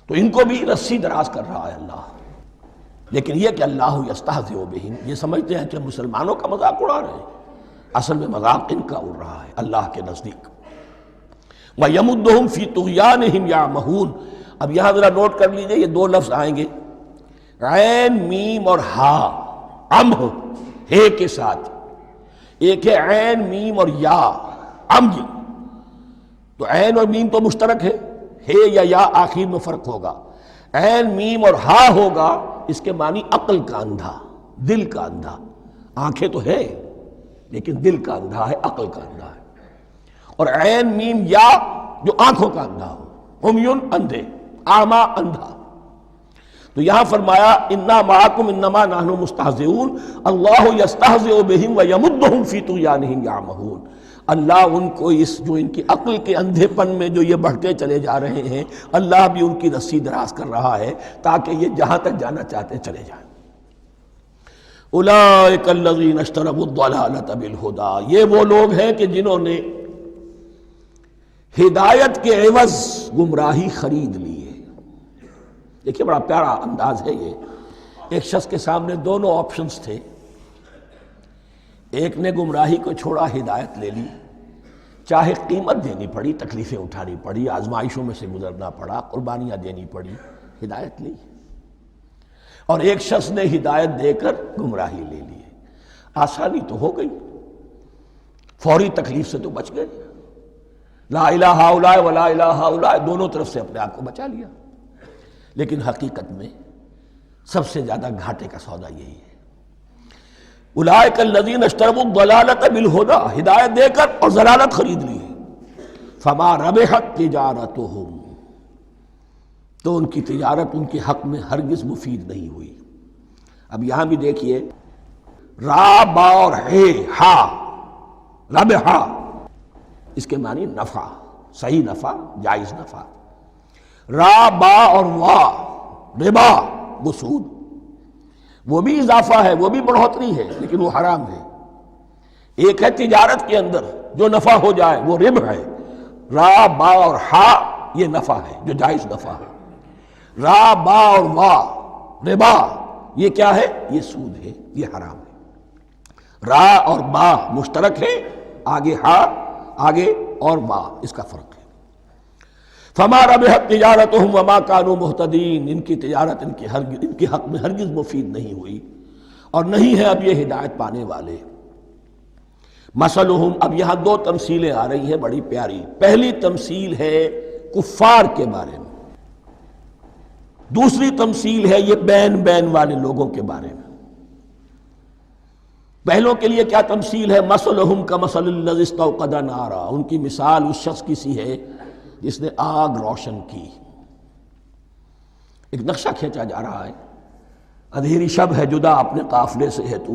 تو ان کو بھی رسی دراز کر رہا ہے اللہ، لیکن یہ کہ اللہ یستہزئ بہم، یہ سمجھتے ہیں کہ مسلمانوں کا مذاق اڑا رہے ہیں، اصل میں مذاق ان کا اڑ رہا ہے اللہ کے نزدیک۔ وَيَمُدُّهُمْ فِي طُغْيَانِهِمْ يَعْمَهُونَ، اب یہاں ذرا نوٹ کر لیجئے، یہ دو لفظ آئیں گے، عین میم اور ہا، امہ ہے کے ساتھ، ایک ہے عین میم اور یا، امج، تو عین اور میم تو مشترک ہے یا آخر میں فرق ہوگا، عین میم اور ہا ہوگا، اس کے معنی عقل کا اندھا، دل کا اندھا، آنکھیں تو ہے لیکن دل کا اندھا ہے، عقل کا اندھا ہے۔ اور عین میم یا جو آنکھوں کا اندھا ہو، عمیٌ اندھے، اعمیٰ اندھا۔ تو یہاں فرمایا انا معکم انما نحن مستہزئون، اللہ یستہزئ بہم ویمدہم فی طغیانہم یعمہون، اللہ ان کو اس جو ان کی عقل کے اندھے پن میں جو یہ بڑھتے چلے جا رہے ہیں، اللہ بھی ان کی رسی دراز کر رہا ہے تاکہ یہ جہاں تک جانا چاہتے چلے جائیں۔ اولئک الذین اشتروا الضلالۃ بالہدی، یہ وہ لوگ ہیں کہ جنہوں نے ہدایت کے عوض گمراہی خرید لی ہے۔ دیکھیے بڑا پیارا انداز ہے یہ، ایک شخص کے سامنے دونوں آپشنز تھے، ایک نے گمراہی کو چھوڑا، ہدایت لے لی، چاہے قیمت دینی پڑی، تکلیفیں اٹھانی پڑی، آزمائشوں میں سے گزرنا پڑا، قربانیاں دینی پڑی، ہدایت لی۔ اور ایک شخص نے ہدایت دے کر گمراہی لے لی ہے، آسانی تو ہو گئی، فوری تکلیف سے تو بچ گئے، لا الہ الا اللہ ولا الہ الا اللہ، دونوں طرف سے اپنے آپ کو بچا لیا۔ لیکن حقیقت میں سب سے زیادہ گھاٹے کا سودا یہی ہے، اولئک الذین اشتروا الضلالۃ بالہدی، ہدایت دے کر اور ضلالت خرید لی ہے، فما ربحت تجارتہم، تو ان کی تجارت ان کے حق میں ہرگز مفید نہیں ہوئی۔ اب یہاں بھی دیکھیے، را با اور ہے ہا، ربحا، اس کے معنی نفع، صحیح نفع، جائز نفع۔ را با اور وا، ربا، وہ سود، وہ بھی اضافہ ہے، وہ بھی بڑھوتری ہے، لیکن وہ حرام ہے۔ ایک ہے تجارت کے اندر جو نفع ہو جائے وہ ربح ہے، را با اور ہا یہ نفع ہے جو جائز نفع ہے۔ را با اور وا، ربا، یہ کیا ہے؟ یہ سود ہے، یہ حرام ہے۔ را اور با مشترک ہے، آگے ہا، آگے اور با، اس کا فرق ہے۔ فما ربحت تجارتہم وما کانوا مہتدین، ان کی تجارت ان کے حق میں ہرگز مفید نہیں ہوئی اور نہیں ہے اب یہ ہدایت پانے والے۔ مثلہم، اب یہاں دو تمثیلیں آ رہی ہیں بڑی پیاری۔ پہلی تمثیل ہے کفار کے بارے میں، دوسری تمثیل ہے یہ بین والے لوگوں کے بارے میں۔ پہلوں کے لیے کیا تمثیل ہے؟ مثلہم کمثل الذی استوقد نارا، ان کی مثال اس شخص کی سی ہے جس نے آگ روشن کی۔ ایک نقشہ کھینچا جا رہا ہے، اندھیری شب ہے جدا اپنے قافلے سے ہے تو،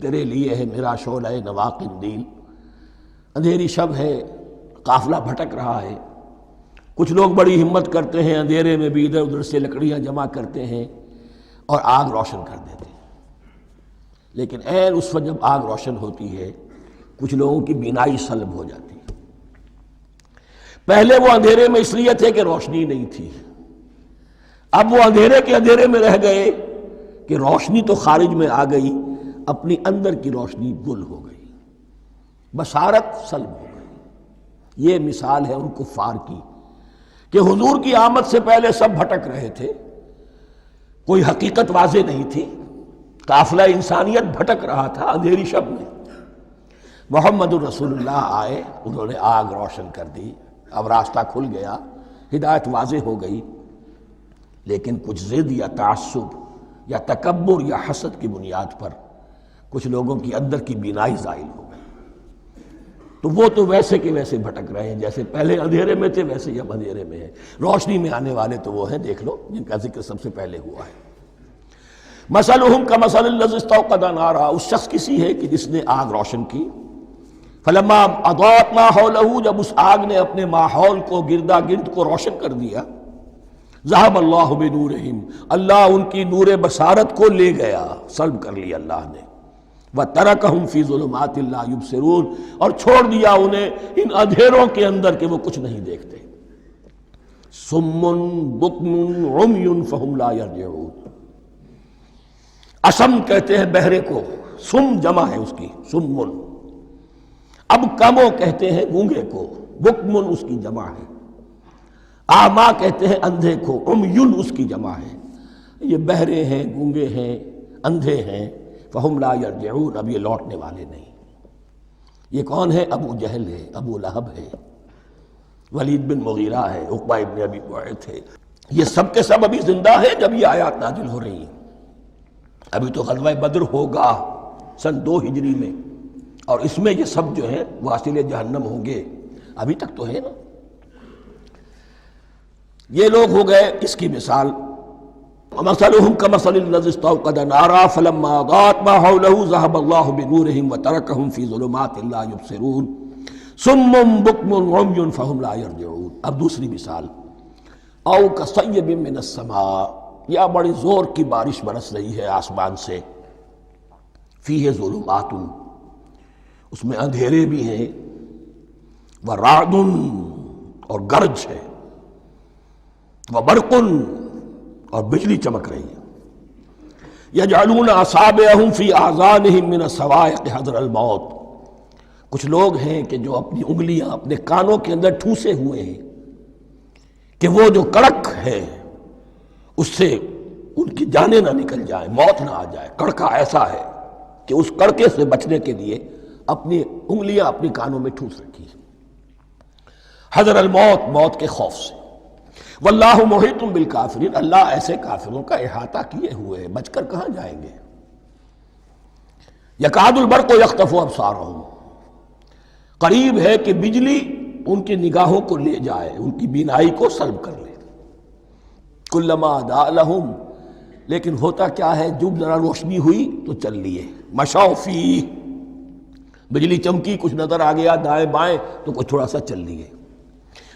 تیرے لیے ہے میرا شعلہ نوا قندیل۔ اندھیری شب ہے، قافلہ بھٹک رہا ہے، کچھ لوگ بڑی ہمت کرتے ہیں، اندھیرے میں بھی ادھر ادھر سے لکڑیاں جمع کرتے ہیں اور آگ روشن کر دیتے ہیں۔ لیکن عین اس وقت جب آگ روشن ہوتی ہے کچھ لوگوں کی بینائی سلب ہو جاتی ہے۔ پہلے وہ اندھیرے میں اس لیے تھے کہ روشنی نہیں تھی، اب وہ اندھیرے کے اندھیرے میں رہ گئے کہ روشنی تو خارج میں آ گئی، اپنی اندر کی روشنی گل ہو گئی، بصارت سلب ہو گئی۔ یہ مثال ہے ان کفار کی کہ حضور کی آمد سے پہلے سب بھٹک رہے تھے، کوئی حقیقت واضح نہیں تھی، قافلہ انسانیت بھٹک رہا تھا اندھیری شب میں۔ محمد الرسول اللہ آئے، انہوں نے آگ روشن کر دی، اب راستہ کھل گیا، ہدایت واضح ہو گئی۔ لیکن کچھ ضد یا تعصب یا تکبر یا حسد کی بنیاد پر کچھ لوگوں کی اندر کی بینائی زائل ہو گئی، تو وہ تو ویسے کے ویسے بھٹک رہے ہیں، جیسے پہلے اندھیرے میں تھے ویسے ہی اب اندھیرے میں ہیں۔ روشنی میں آنے والے تو وہ ہیں، دیکھ لو جن کا ذکر سب سے پہلے ہوا ہے۔ مثلہم کمثل الذی استوقد نارا، اس شخص کی سی ہے کہ جس نے آگ روشن کی۔ فلما اضاءت ما حولہ، جب اس آگ نے اپنے ماحول کو، گردا گرد کو روشن کر دیا، ذہب اللہ بنورہم، اللہ ان کی نور بصارت کو لے گیا، سلب کر لیا اللہ نے۔ وَتَرَكَهُمْ فِي ظُلُمَاتٍ لَا يُبْصِرُونَ، اور چھوڑ دیا انہیں ان اندھیروں کے اندر کہ وہ کچھ نہیں دیکھتے۔ صُمٌّ بُكْمٌ عُمْيٌ فَهُمْ لَا يَرْجِعُونَ، اسم کہتے ہیں بہرے کو، سم جمع ہے اس کی، سمن۔ اب کمو کہتے ہیں گونگے کو، بکمن اس کی جمع ہے۔ آما کہتے ہیں اندھے کو، عمیٌ اس کی جمع ہے۔ یہ بہرے ہیں، گونگے ہیں، اندھے ہیں، فہم لا یرجعون، اب یہ لوٹنے والے نہیں۔ یہ کون ہے؟ ابو جہل ہے، ابو لہب ہے، ولید بن مغیرہ ہے، عقبہ ابن ابی معیط ہے، یہ سب کے سب ابھی زندہ ہیں جب یہ آیات نازل ہو رہی ہیں۔ ابھی تو غزوہ بدر ہوگا سن 2 ہجری میں، اور اس میں یہ سب جو ہیں واصل جہنم ہوں گے، ابھی تک تو ہے نا۔ یہ لوگ ہو گئے اس کی مثال۔ وَمَثَلُهُمْ كَمَثَلِ الَّذِي اسْتَوْقَدَ نَارًا فَلَمَّا أَضَاءَتْ مَا حَوْلَهُ ذَهَبَ اللَّهُ بِنُورِهِمْ وَتَرَكَهُمْ فِي ظُلُمَاتٍ لَا يُبْصِرُونَ صُمٌّ بُكْمٌ عُمْيٌ فَهُمْ لَا يَرْجِعُونَ۔ اب دوسری مثال، أَوْ كَصَيِّبٍ مِّنَ السَّمَاءِ، یا بڑی زور کی بارش برس رہی ہے آسمان سے، فِيهِ ظُلُمَاتٌ، اس میں اندھیرے بھی ہیں، وَرَعْدٌ اور گرج ہے، وَبَرْقٌ اور بجلی چمک رہی ہے، یجعلون اصابعہم فی آذانہم من الصواعق حذر الموت، کچھ لوگ ہیں کہ جو اپنی انگلیاں اپنے کانوں کے اندر ٹھوسے ہوئے ہیں کہ وہ جو کڑک ہے اس سے ان کی جانیں نہ نکل جائیں، موت نہ آ جائے۔ کڑکا ایسا ہے کہ اس کڑکے سے بچنے کے لیے اپنی انگلیاں اپنی کانوں میں ٹھوس رکھی، حذر الموت، موت کے خوف سے۔ واللہ محیط بالکافرین، اللہ ایسے کافروں کا احاطہ کیے ہوئے ہے، بچ کر کہاں جائیں گے۔ یکاد البرق یخطف ابصارہم، قریب ہے کہ بجلی ان کی نگاہوں کو لے جائے، ان کی بینائی کو سلب کر لے۔ کلما اضاء لہم، لیکن ہوتا کیا ہے، جب ذرا روشنی ہوئی تو چل لیے۔ مشوا فیہ، بجلی چمکی، کچھ نظر آ گیا دائیں بائیں تو کچھ تھوڑا سا چل لیے۔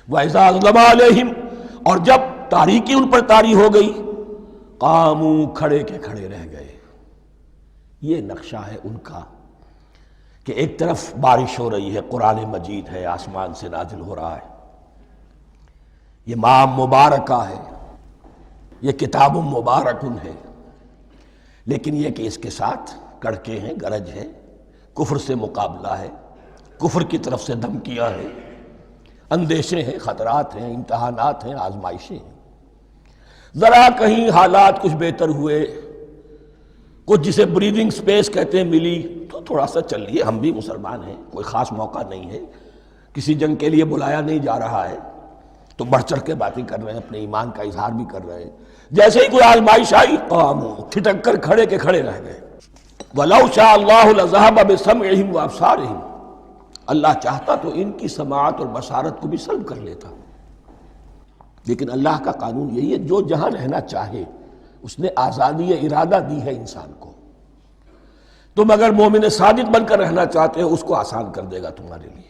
وَإِذَا أَظْلَمَ عَلَيْهِمْ، اور جب تاریکی ان پر طاری ہو گئی، قاموا، کھڑے کے کھڑے رہ گئے۔ یہ نقشہ ہے ان کا کہ ایک طرف بارش ہو رہی ہے، قرآن مجید ہے، آسمان سے نازل ہو رہا ہے، یہ ماہ مبارکہ ہے، یہ کتاب مبارکن ہے، لیکن یہ کہ اس کے ساتھ کڑکے ہیں، گرج ہے، کفر سے مقابلہ ہے، کفر کی طرف سے دھمکیاں ہیں، اندیشے ہیں، خطرات ہیں، امتحانات ہیں، آزمائشیں ہیں۔ ذرا کہیں حالات کچھ بہتر ہوئے، کچھ جسے بریدنگ سپیس کہتے ہیں ملی تو تھوڑا سا چل لیے۔ ہم بھی مسلمان ہیں، کوئی خاص موقع نہیں ہے، کسی جنگ کے لیے بلایا نہیں جا رہا ہے تو بڑھ چڑھ کے باتیں کر رہے ہیں، اپنے ایمان کا اظہار بھی کر رہے ہیں۔ جیسے ہی کوئی آزمائش آئی، قاموا، ٹھٹک کر کھڑے کے کھڑے رہ گئے۔ وَلَوْ شَاءَ اللَّهُ لَذَهَبَ بِسَمْعِهِمْ وَأَبْصَارِهِمْ، اللہ چاہتا تو ان کی سماعت اور بصارت کو بھی سلب کر لیتا، لیکن اللہ کا قانون یہی ہے، جو جہاں رہنا چاہے اس نے آزادی ارادہ دی ہے انسان کو۔ تم اگر مومن صادق بن کر رہنا چاہتے ہو، اس کو آسان کر دے گا تمہارے لیے۔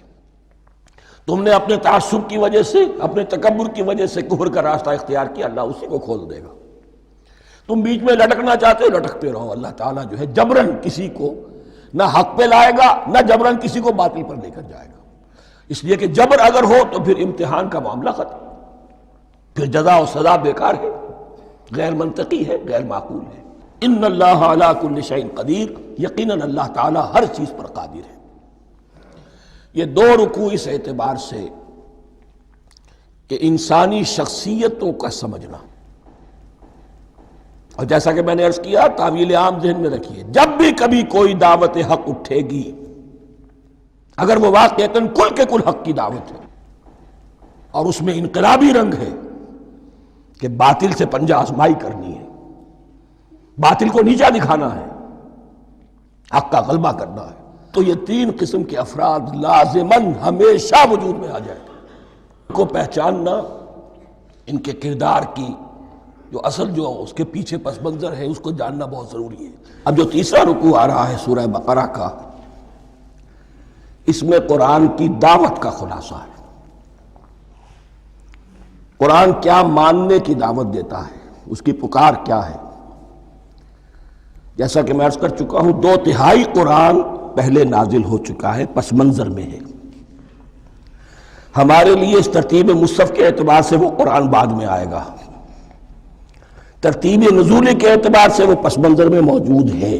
تم نے اپنے تعصب کی وجہ سے، اپنے تکبر کی وجہ سے کفر کا راستہ اختیار کیا، اللہ اسی کو کھول دے گا۔ تم بیچ میں لٹکنا چاہتے ہو، لٹکتے رہو، اللہ تعالیٰ جو ہے جبراً کسی کو نہ حق پہ لائے گا، نہ جبراً کسی کو باطل پر لے کر جائے گا۔ اس لیے کہ جبر اگر ہو تو پھر امتحان کا معاملہ ختم، پھر جزا و سزا بیکار ہے، غیر منطقی ہے، غیر معقول ہے۔ ان اللہ علی کل شیء قدیر، یقیناً اللہ تعالیٰ ہر چیز پر قادر ہے۔ یہ دو رکوع اس اعتبار سے کہ انسانی شخصیتوں کا سمجھنا، اور جیسا کہ میں نے عرض کیا، تعویل عام ذہن میں رکھیے، جب بھی کبھی کوئی دعوت حق اٹھے گی، اگر وہ واقعتاً کل کے کل حق کی دعوت ہے اور اس میں انقلابی رنگ ہے کہ باطل سے پنجہ آزمائی کرنی ہے، باطل کو نیچا دکھانا ہے، حق کا غلبہ کرنا ہے، تو یہ تین قسم کے افراد لازماً ہمیشہ وجود میں آ جائیں۔ ان کو پہچاننا، ان کے کردار کی جو اصل جو اس کے پیچھے پس منظر ہے اس کو جاننا بہت ضروری ہے۔ اب جو تیسرا رکوع آ رہا ہے سورہ بقرہ کا، اس میں قرآن کی دعوت کا خلاصہ ہے۔ قرآن کیا ماننے کی دعوت دیتا ہے، اس کی پکار کیا ہے۔ جیسا کہ میں عرض کر چکا ہوں، 2/3 قرآن پہلے نازل ہو چکا ہے، پس منظر میں ہے۔ ہمارے لیے اس ترتیب مصحف کے اعتبار سے وہ قرآن بعد میں آئے گا، ترتیب نزول کے اعتبار سے وہ پس منظر میں موجود ہے،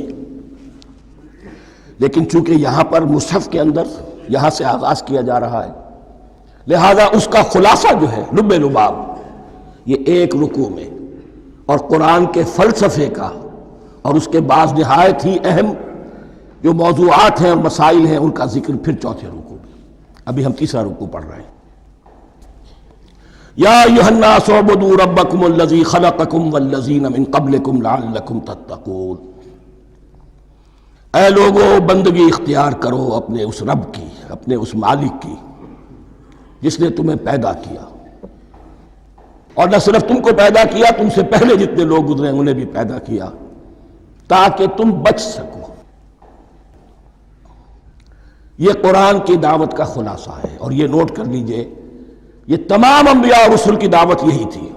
لیکن چونکہ یہاں پر مصحف کے اندر یہاں سے آغاز کیا جا رہا ہے، لہذا اس کا خلاصہ جو ہے لب لباب یہ ایک رکوع میں، اور قرآن کے فلسفے کا اور اس کے بعض نہایت ہی اہم جو موضوعات ہیں اور مسائل ہیں ان کا ذکر پھر چوتھے رکوع میں۔ ابھی ہم تیسرا رکوع پڑھ رہے ہیں۔ یا ایھا الناس اعبدوا ربکم الذی خلقکم والذین من قبلکم لعلکم تتقون، اے لوگو بندگی اختیار کرو اپنے اس رب کی، اپنے اس مالک کی جس نے تمہیں پیدا کیا، اور نہ صرف تم کو پیدا کیا، تم سے پہلے جتنے لوگ گزرے انہیں بھی پیدا کیا تاکہ تم بچ سکو۔ یہ قرآن کی دعوت کا خلاصہ ہے، اور یہ نوٹ کر لیجئے، یہ تمام انبیاء اور رسل کی دعوت یہی تھی۔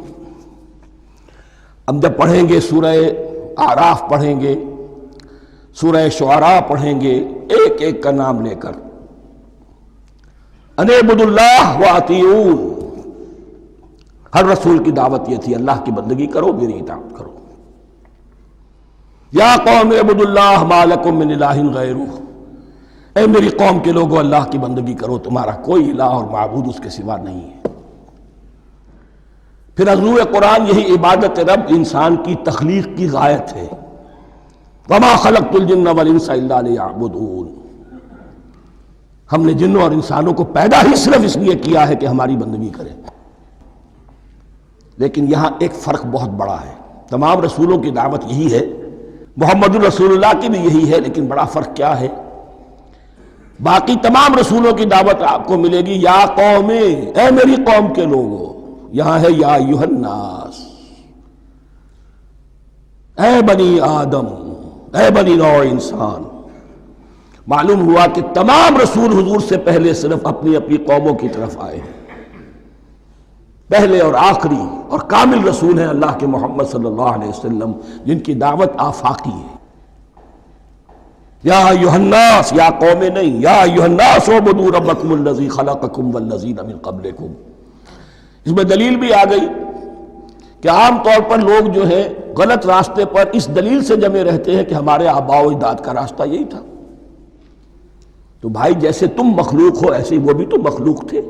ہم جب پڑھیں گے سورہ اعراف پڑھیں گے، سورہ شعراء پڑھیں گے، ایک ایک کا نام لے کر، ان اعبدوا اللہ واطیعون، ہر رسول کی دعوت یہ تھی، اللہ کی بندگی کرو، میری اطاعت کرو۔ یا قوم اعبدوا اللہ ما لکم من الہ غیرہ، اے میری قوم کے لوگوں اللہ کی بندگی کرو، تمہارا کوئی الہ اور معبود اس کے سوا نہیں ہے۔ پھر عضو قرآن یہی عبادت رب انسان کی تخلیق کی غایت ہے، وما خلقت الجن والانس الا لیعبدون، ہم نے جنوں اور انسانوں کو پیدا ہی صرف اس لیے کیا ہے کہ ہماری بندگی کریں۔ لیکن یہاں ایک فرق بہت بڑا ہے، تمام رسولوں کی دعوت یہی ہے، محمد الرسول اللہ کی بھی یہی ہے، لیکن بڑا فرق کیا ہے؟ باقی تمام رسولوں کی دعوت آپ کو ملے گی یا قوم، اے میری قوم کے لوگوں، یہاں ہے یا ایھا الناس، اے بنی آدم، اے بنی نوع انسان۔ معلوم ہوا کہ تمام رسول حضور سے پہلے صرف اپنی اپنی قوموں کی طرف آئے ہیں، پہلے اور آخری اور کامل رسول ہیں اللہ کے محمد صلی اللہ علیہ وسلم، جن کی دعوت آفاقی ہے۔ یا ایھا الناس، یا قوم نہیں، یا ایھا الناس اعبدوا ربکم الذی خلقکم والذین من قبلکم۔ اس میں دلیل بھی آ گئی کہ عام طور پر لوگ جو ہے غلط راستے پر اس دلیل سے جمے رہتے ہیں کہ ہمارے آباء و اجداد کا راستہ یہی تھا۔ تو بھائی جیسے تم مخلوق ہو ایسے وہ بھی تو مخلوق تھے،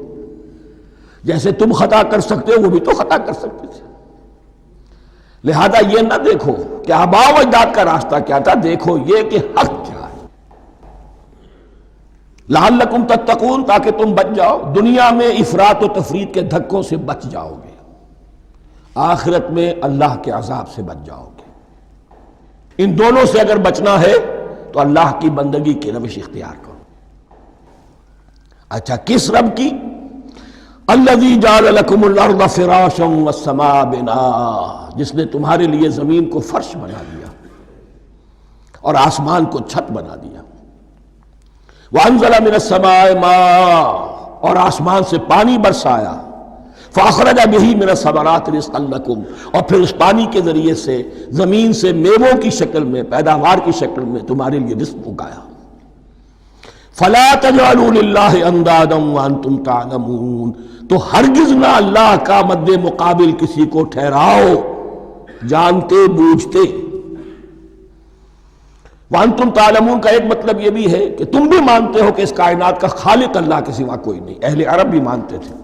جیسے تم خطا کر سکتے ہو وہ بھی تو خطا کر سکتے تھے۔ لہذا یہ نہ دیکھو کہ آباء و اجداد کا راستہ کیا تھا، دیکھو یہ کہ حق کیا ہے، لعلکم تتقون، تاکہ تم بچ جاؤ، دنیا میں افراط و تفریط کے دھکوں سے بچ جاؤ گے، آخرت میں اللہ کے عذاب سے بچ جاؤ گے۔ ان دونوں سے اگر بچنا ہے تو اللہ کی بندگی کی روش اختیار کرو۔ اچھا کس رب کی؟ الذی جعل لکم الارض فراشا والسماء بناء، جس نے تمہارے لیے زمین کو فرش بنا دیا اور آسمان کو چھت بنا دیا۔ وانزل من السماء ماء، اور آسمان سے پانی برسایا۔ فاخرج بہ من الثمرات رزقا لکم، اور پھر اس پانی کے ذریعے سے زمین سے میووں کی شکل میں، پیداوار کی شکل میں تمہارے لیے رزق اگایا۔ فلا تجعلوا للہ اندادا وانتم تعلمون، تو ہرگز نہ اللہ کا مد مقابل کسی کو ٹھہراؤ جانتے بوجھتے۔ وانتم تعلمون کا ایک مطلب یہ بھی ہے کہ تم بھی مانتے ہو کہ اس کائنات کا خالق اللہ کے سوا کوئی نہیں۔ اہل عرب بھی مانتے تھے،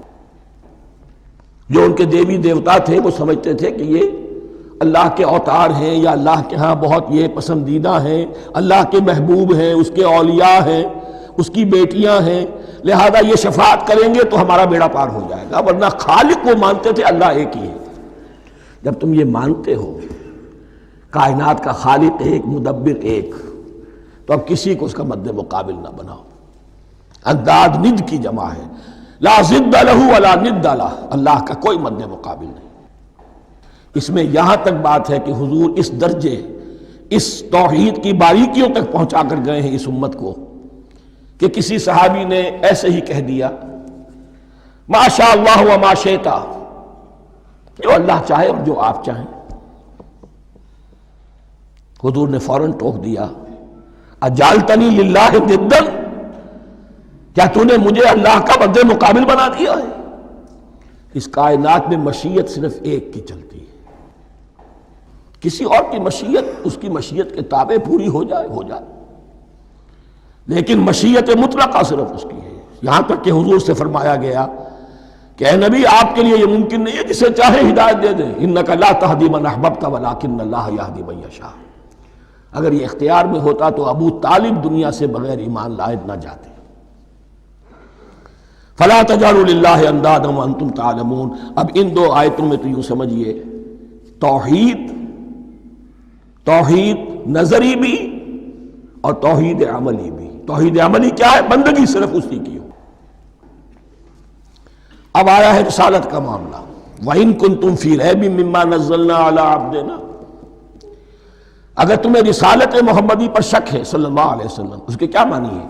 جو ان کے دیوی دیوتا تھے وہ سمجھتے تھے کہ یہ اللہ کے اوتار ہیں، یا اللہ کے ہاں بہت یہ پسندیدہ ہیں، اللہ کے محبوب ہیں، اس کے اولیاء ہیں، اس کی بیٹیاں ہیں، لہذا یہ شفاعت کریں گے تو ہمارا بیڑا پار ہو جائے گا۔ ورنہ خالق وہ مانتے تھے اللہ ایک ہی ہے۔ جب تم یہ مانتے ہو کائنات کا خالق ایک، مدبر ایک، تو اب کسی کو اس کا مد مقابل نہ بناؤ۔ انداد ند کی جمع ہے، لا ضد لہ ولا ند لہ، اللہ کا کوئی مد مقابل نہیں۔ اس میں یہاں تک بات ہے کہ حضور اس درجے، اس توحید کی باریکیوں تک پہنچا کر گئے ہیں اس امت کو کہ کسی صحابی نے ایسے ہی کہہ دیا ما شاء اللہ و ما شئت، جو اللہ چاہے اور جو آپ چاہیں۔ حضور نے فوراً ٹوک دیا اجعلتنی للہ ندا، کیا تو نے مجھے اللہ کا مد مقابل بنا دیا ہے؟ اس کائنات میں مشیت صرف ایک کی چلتی ہے، کسی اور کی مشیت اس کی مشیت کے تابع پوری ہو جائے ہو جائے، لیکن مشیت مطلقہ صرف اس کی ہے۔ یہاں تک کہ حضور سے فرمایا گیا کہ اے نبی آپ کے لیے یہ ممکن نہیں ہے جسے چاہے ہدایت دے دیں، انک لا تہدی من احببت ولکن اللہ یہدی من یشاء۔ اگر یہ اختیار میں ہوتا تو ابو طالب دنیا سے بغیر ایمان لائے نہ جاتے۔ فلا تجعلوا للہ اندادا وانتم تعلمون۔ اب ان دو آیتوں میں تو یوں سمجھیے توحید نظری بھی اور توحید عملی بھی۔ توحید عملی کیا ہے؟ بندگی صرف اسی کی ہو۔ اب آیا ہے رسالت کا معاملہ، وَإِن كُنتُمْ فِي رَيْبٍ مِّمَّا نَزَّلْنَا عَلَىٰ عَبْدِنَا، اگر تمہیں رسالت محمدی پر شک ہے صلی اللہ علیہ وسلم، اس کے کیا معنی ہے؟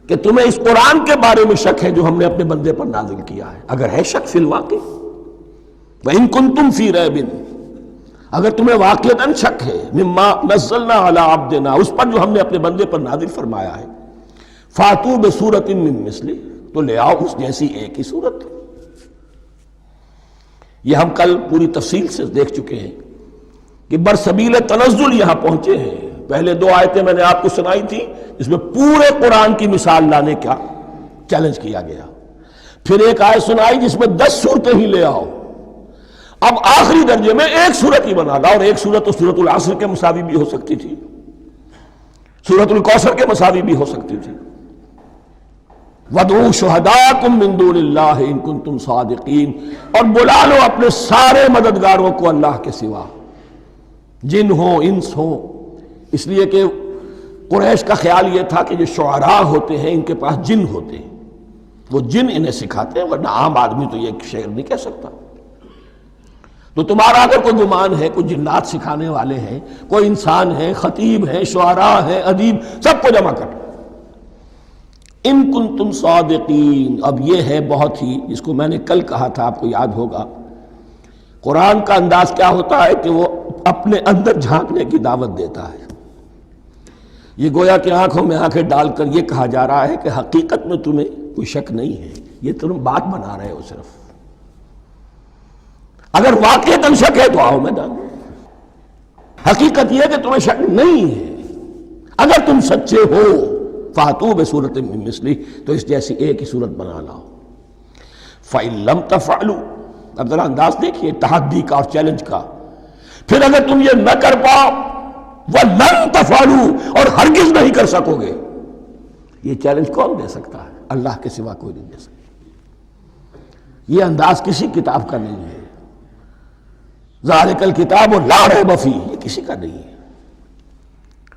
کہ تمہیں اس قرآن کے بارے میں شک ہے جو ہم نے اپنے بندے پر نازل کیا ہے۔ اگر ہے شک فی الواقع، وَإِن كُنتُمْ فِي رَيْبٍ، اگر تمہیں واقعتاً شک ہے مما نزلنا علی عبدنا، اس پر جو ہم نے اپنے بندے پر نازل فرمایا ہے، فاتو بسورۃ من مثلہ، تو لے آؤ اس جیسی ایک ہی صورت۔ یہ ہم کل پوری تفصیل سے دیکھ چکے ہیں کہ برسبیل تنزل یہاں پہنچے ہیں، پہلے 2 آیتیں میں نے آپ کو سنائی تھی، اس میں پورے قرآن کی مثال لانے کا چیلنج کیا گیا. پھر ایک آیت سنائی جس میں 10 صورتیں ہی لے آؤ. اب آخری درجے میں ایک صورت ہی بنا لاؤ، اور ایک صورت تو سورۃ العصر کے مساوی بھی ہو سکتی تھی، سورۃ الکوثر کے مساوی بھی ہو سکتی تھی. وَادْعُوا شُهَدَاءَكُم مِّن دُونِ اللَّهِ إِن كُنتُمْ صَادِقِينَ، اور بلا لو اپنے سارے مددگاروں کو اللہ کے سوا، جن ہوں انس ہوں. اس لیے کہ قریش کا خیال یہ تھا کہ جو شعراء ہوتے ہیں ان کے پاس جن ہوتے ہیں، وہ جن انہیں سکھاتے ہیں، ورنہ عام آدمی تو یہ شعر نہیں کہہ سکتا. تو تمہارا اگر کوئی گمان ہے کوئی جنات سکھانے والے ہیں، کوئی انسان ہے، خطیب ہے، شعراء ہے، ادیب، سب کو جمع کر. ان کنتم صادقین. اب یہ ہے بہت ہی، جس کو میں نے کل کہا تھا، آپ کو یاد ہوگا، قرآن کا انداز کیا ہوتا ہے کہ وہ اپنے اندر جھانکنے کی دعوت دیتا ہے. یہ گویا کہ آنکھوں میں آنکھیں ڈال کر یہ کہا جا رہا ہے کہ حقیقت میں تمہیں کوئی شک نہیں ہے، یہ تم بات بنا رہے ہو صرف. اگر واقعتاً شک ہے تو آؤ میدان میں. حقیقت یہ ہے کہ تمہیں شک نہیں ہے. اگر تم سچے ہو فاتو بصورت من مثلہ، تو اس جیسی ایک ہی صورت بنا لاؤ. فَإِن لَمْ تَفْعَلُوا، اب ذرا انداز دیکھیے تحدی کا اور چیلنج کا. پھر اگر تم یہ نہ کر پاؤ، وَلَن تَفْعَلُوا، اور ہرگز نہیں کر سکو گے. یہ چیلنج کون دے سکتا ہے؟ اللہ کے سوا کوئی نہیں دے سکتا. یہ انداز کسی کتاب کا نہیں ہے. ذَلِكَ الْكِتَابُ لَا رَيْبَ فِيهِ، یہ کسی کا نہیں ہے.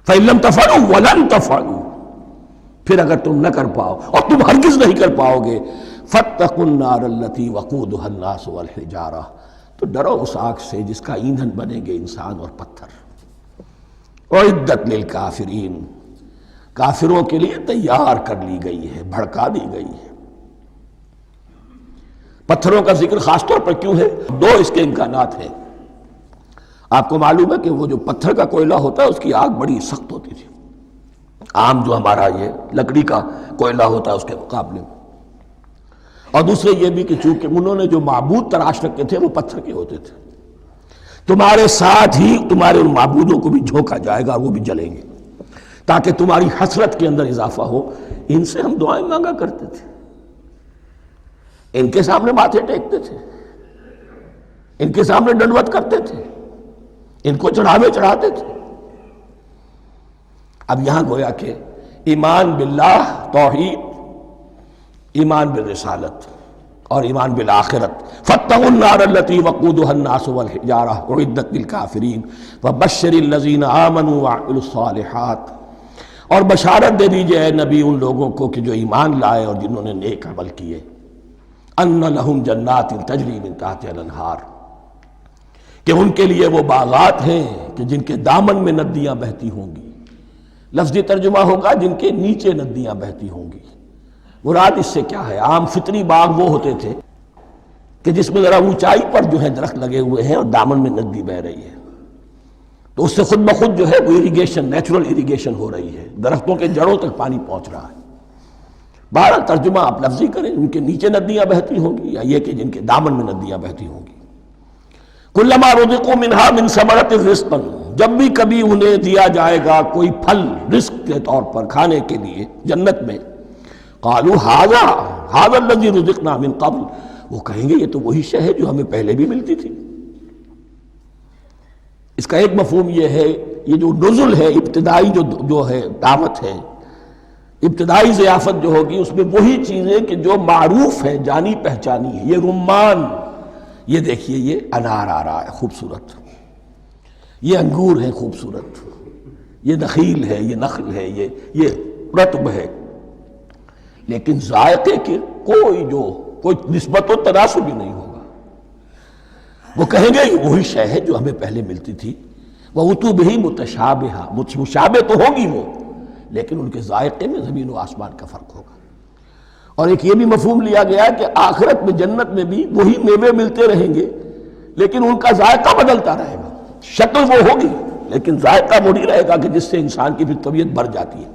فَإِن لَمْ تَفْعَلُوا وَلَن تَفْعَلُوا، پھر اگر تم نہ کر پاؤ اور تم ہرگز نہیں کر پاؤ گے، فَاتَّقُوا النَّارَ الَّتِي وَقُودُهَا النَّاسُ وَالْحِجَارَةُ، تو ڈرو اس آگ سے جس کا ایندھن بنیں گے انسان اور پتھر. اعدت للکافرین، کافروں کے لیے تیار کر لی گئی ہے، بھڑکا دی گئی ہے. پتھروں کا ذکر خاص طور پر کیوں ہے؟ 2 اس کے امکانات ہیں. آپ کو معلوم ہے کہ وہ جو پتھر کا کوئلہ ہوتا ہے اس کی آگ بڑی سخت ہوتی تھی. عام جو ہمارا یہ لکڑی کا کوئلہ ہوتا ہے اس کے مقابلے میں. اور دوسرے یہ بھی کہ چونکہ انہوں نے جو معبود تراش رکھے تھے وہ پتھر کے ہوتے تھے، تمہارے ساتھ ہی تمہارے ان معبودوں کو بھی جھونکا جائے گا اور وہ بھی جلیں گے، تاکہ تمہاری حسرت کے اندر اضافہ ہو. ان سے ہم دعائیں مانگا کرتے تھے، ان کے سامنے ماتھے ٹیکتے تھے، ان کے سامنے ڈنڈوت کرتے تھے، ان کو چڑھاوے چڑھاتے تھے. اب یہاں گویا کہ ایمان باللہ، توحید، ایمان بالرسالت اور ایمان بالآخرت. فَاتَّقُوا النَّارَ الَّتِي وَقُودُهَا النَّاسُ وَالْحِجَارَةُ اُعِدَّتْ لِلْكَافِرِينَ وَبَشِّرِ الَّذِينَ آمَنُوا وَعَمِلُوا الصَّالِحَاتِ، اور بشارت دے دیجئے اے نبی ان لوگوں کو کہ جو ایمان لائے اور جنہوں نے نیک عمل کیے. أَنَّ لَهُمْ جَنَّاتٍ تَجْرِي مِن تَحْتِهَا الْأَنْهَارُ، کہ ان کے لیے وہ باغات ہیں کہ جن کے دامن میں ندیاں بہتی ہوں گی. لفظی ترجمہ ہوگا جن کے نیچے ندیاں بہتی ہوں گی. مراد اس سے کیا ہے؟ عام فطری باغ وہ ہوتے تھے کہ جس میں ذرا اونچائی پر جو ہے درخت لگے ہوئے ہیں اور دامن میں ندی بہ رہی ہے، تو اس سے خود بخود جو ہے وہ اریگیشن، نیچرل اریگیشن ہو رہی ہے، درختوں کے جڑوں تک پانی پہنچ رہا ہے. بہرحال ترجمہ آپ لفظی کریں، ان کے نیچے ندیاں بہتی ہوں گی یا یہ کہ جن کے دامن میں ندیاں بہتی ہوں گی. کلما رزقوا منہا من ثمرۃ رزقا، جب بھی کبھی انہیں دیا جائے گا کوئی پھل رزق کے طور پر کھانے کے لیے جنت میں، قالوا ھذا الذی رزقنا من قبل، وہ کہیں گے یہ تو وہی شے ہے جو ہمیں پہلے بھی ملتی تھی. اس کا ایک مفہوم یہ ہے، یہ جو نزل ہے، ابتدائی جو ہے دعوت ہے، ابتدائی ضیافت جو ہوگی اس میں وہی چیزیں کہ جو معروف ہے، جانی پہچانی ہے. یہ رمان، یہ دیکھیے یہ انار آ رہا ہے خوبصورت، یہ انگور ہے خوبصورت، یہ نخیل ہے، یہ نخل ہے، یہ رطب ہے، لیکن ذائقے کے کوئی نسبت و تناسب بھی نہیں ہوگا. وہ کہیں گے یہ وہی شے ہے جو ہمیں پہلے ملتی تھی. وَأُتُوا بِهِ مُتَشَابِهًا، مشابہ تو ہوگی وہ، لیکن ان کے ذائقے میں زمین و آسمان کا فرق ہوگا. اور ایک یہ بھی مفہوم لیا گیا کہ آخرت میں جنت میں بھی وہی میوے ملتے رہیں گے، لیکن ان کا ذائقہ بدلتا رہے گا. شکل وہ ہوگی لیکن ذائقہ وہی رہے گا کہ جس سے انسان کی پھر طبیعت بھر جاتی ہے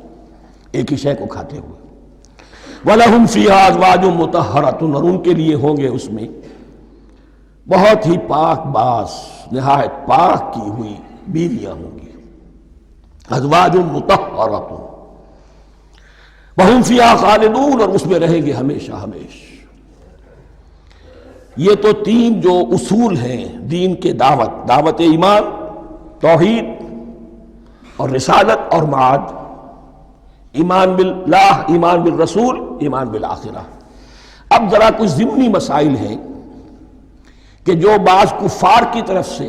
ایک ہی شے کو کھاتے ہوئے. وَلَهُمْ فِيهَا أَزْوَاجٌ مُطَهَّرَةٌ، اور ان کے لیے ہوں گے اس میں بہت ہی پاک باز، نہایت پاک کی ہوئی بیویاں ہوں گی. ازواج مطہرۃ وہم فیہا خالدون، اور اس میں رہیں گے ہمیشہ ہمیش۔ یہ تو تین جو اصول ہیں دین کے دعوت ایمان، توحید اور رسالت اور معاد، ایمان باللہ، ایمان بالرسول، ایمان بالآخرہ۔ اب ذرا کچھ ضمنی مسائل ہیں کہ جو بعض کفار کی طرف سے،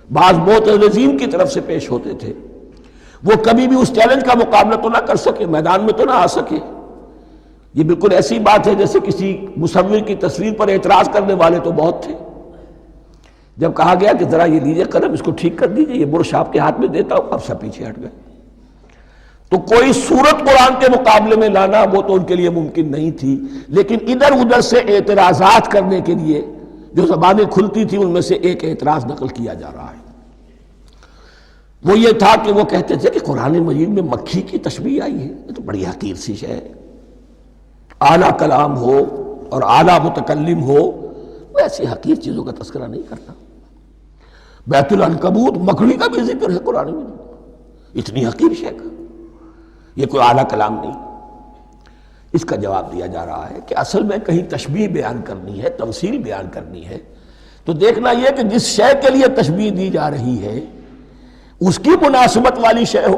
بعض معتزلین کی طرف سے پیش ہوتے تھے، وہ کبھی بھی اس چیلنج کا مقابلہ تو نہ کر سکے، میدان میں تو نہ آ سکے۔ یہ بالکل ایسی بات ہے جیسے کسی مصور کی تصویر پر اعتراض کرنے والے تو بہت تھے۔ جب کہا گیا کہ ذرا یہ لیجیے قلم، اس کو ٹھیک کر دیجیے، یہ برش آپ کے ہاتھ میں دیتا ہوں، اب سب پیچھے ہٹ گئے۔ تو کوئی صورت قرآن کے مقابلے میں لانا وہ تو ان کے لیے ممکن نہیں تھی، لیکن ادھر ادھر سے اعتراضات کرنے کے لیے جو زبانیں کھلتی تھی ان میں سے ایک اعتراض نقل کیا جا رہا ہے۔ وہ یہ تھا کہ وہ کہتے تھے کہ قرآن مجید میں مکھی کی تشبیہ آئی ہے، یہ تو بڑی حقیر سی شے ہے، اعلیٰ کلام ہو اور اعلیٰ متکلم ہو وہ ایسی حقیر چیزوں کا تذکرہ نہیں کرتا۔ بیت العنکبوت مکڑی کا بھی ذکر ہے قرآن میں، اتنی حقیر شے کا، یہ کوئی اعلیٰ کلام نہیں۔ اس کا جواب دیا جا رہا ہے کہ اصل میں کہیں تشبیہ بیان کرنی ہے، تمثیل بیان کرنی ہے، تو دیکھنا یہ کہ جس شے کے لیے تشبیہ دی جا رہی ہے اس کی مناسبت والی شے ہو۔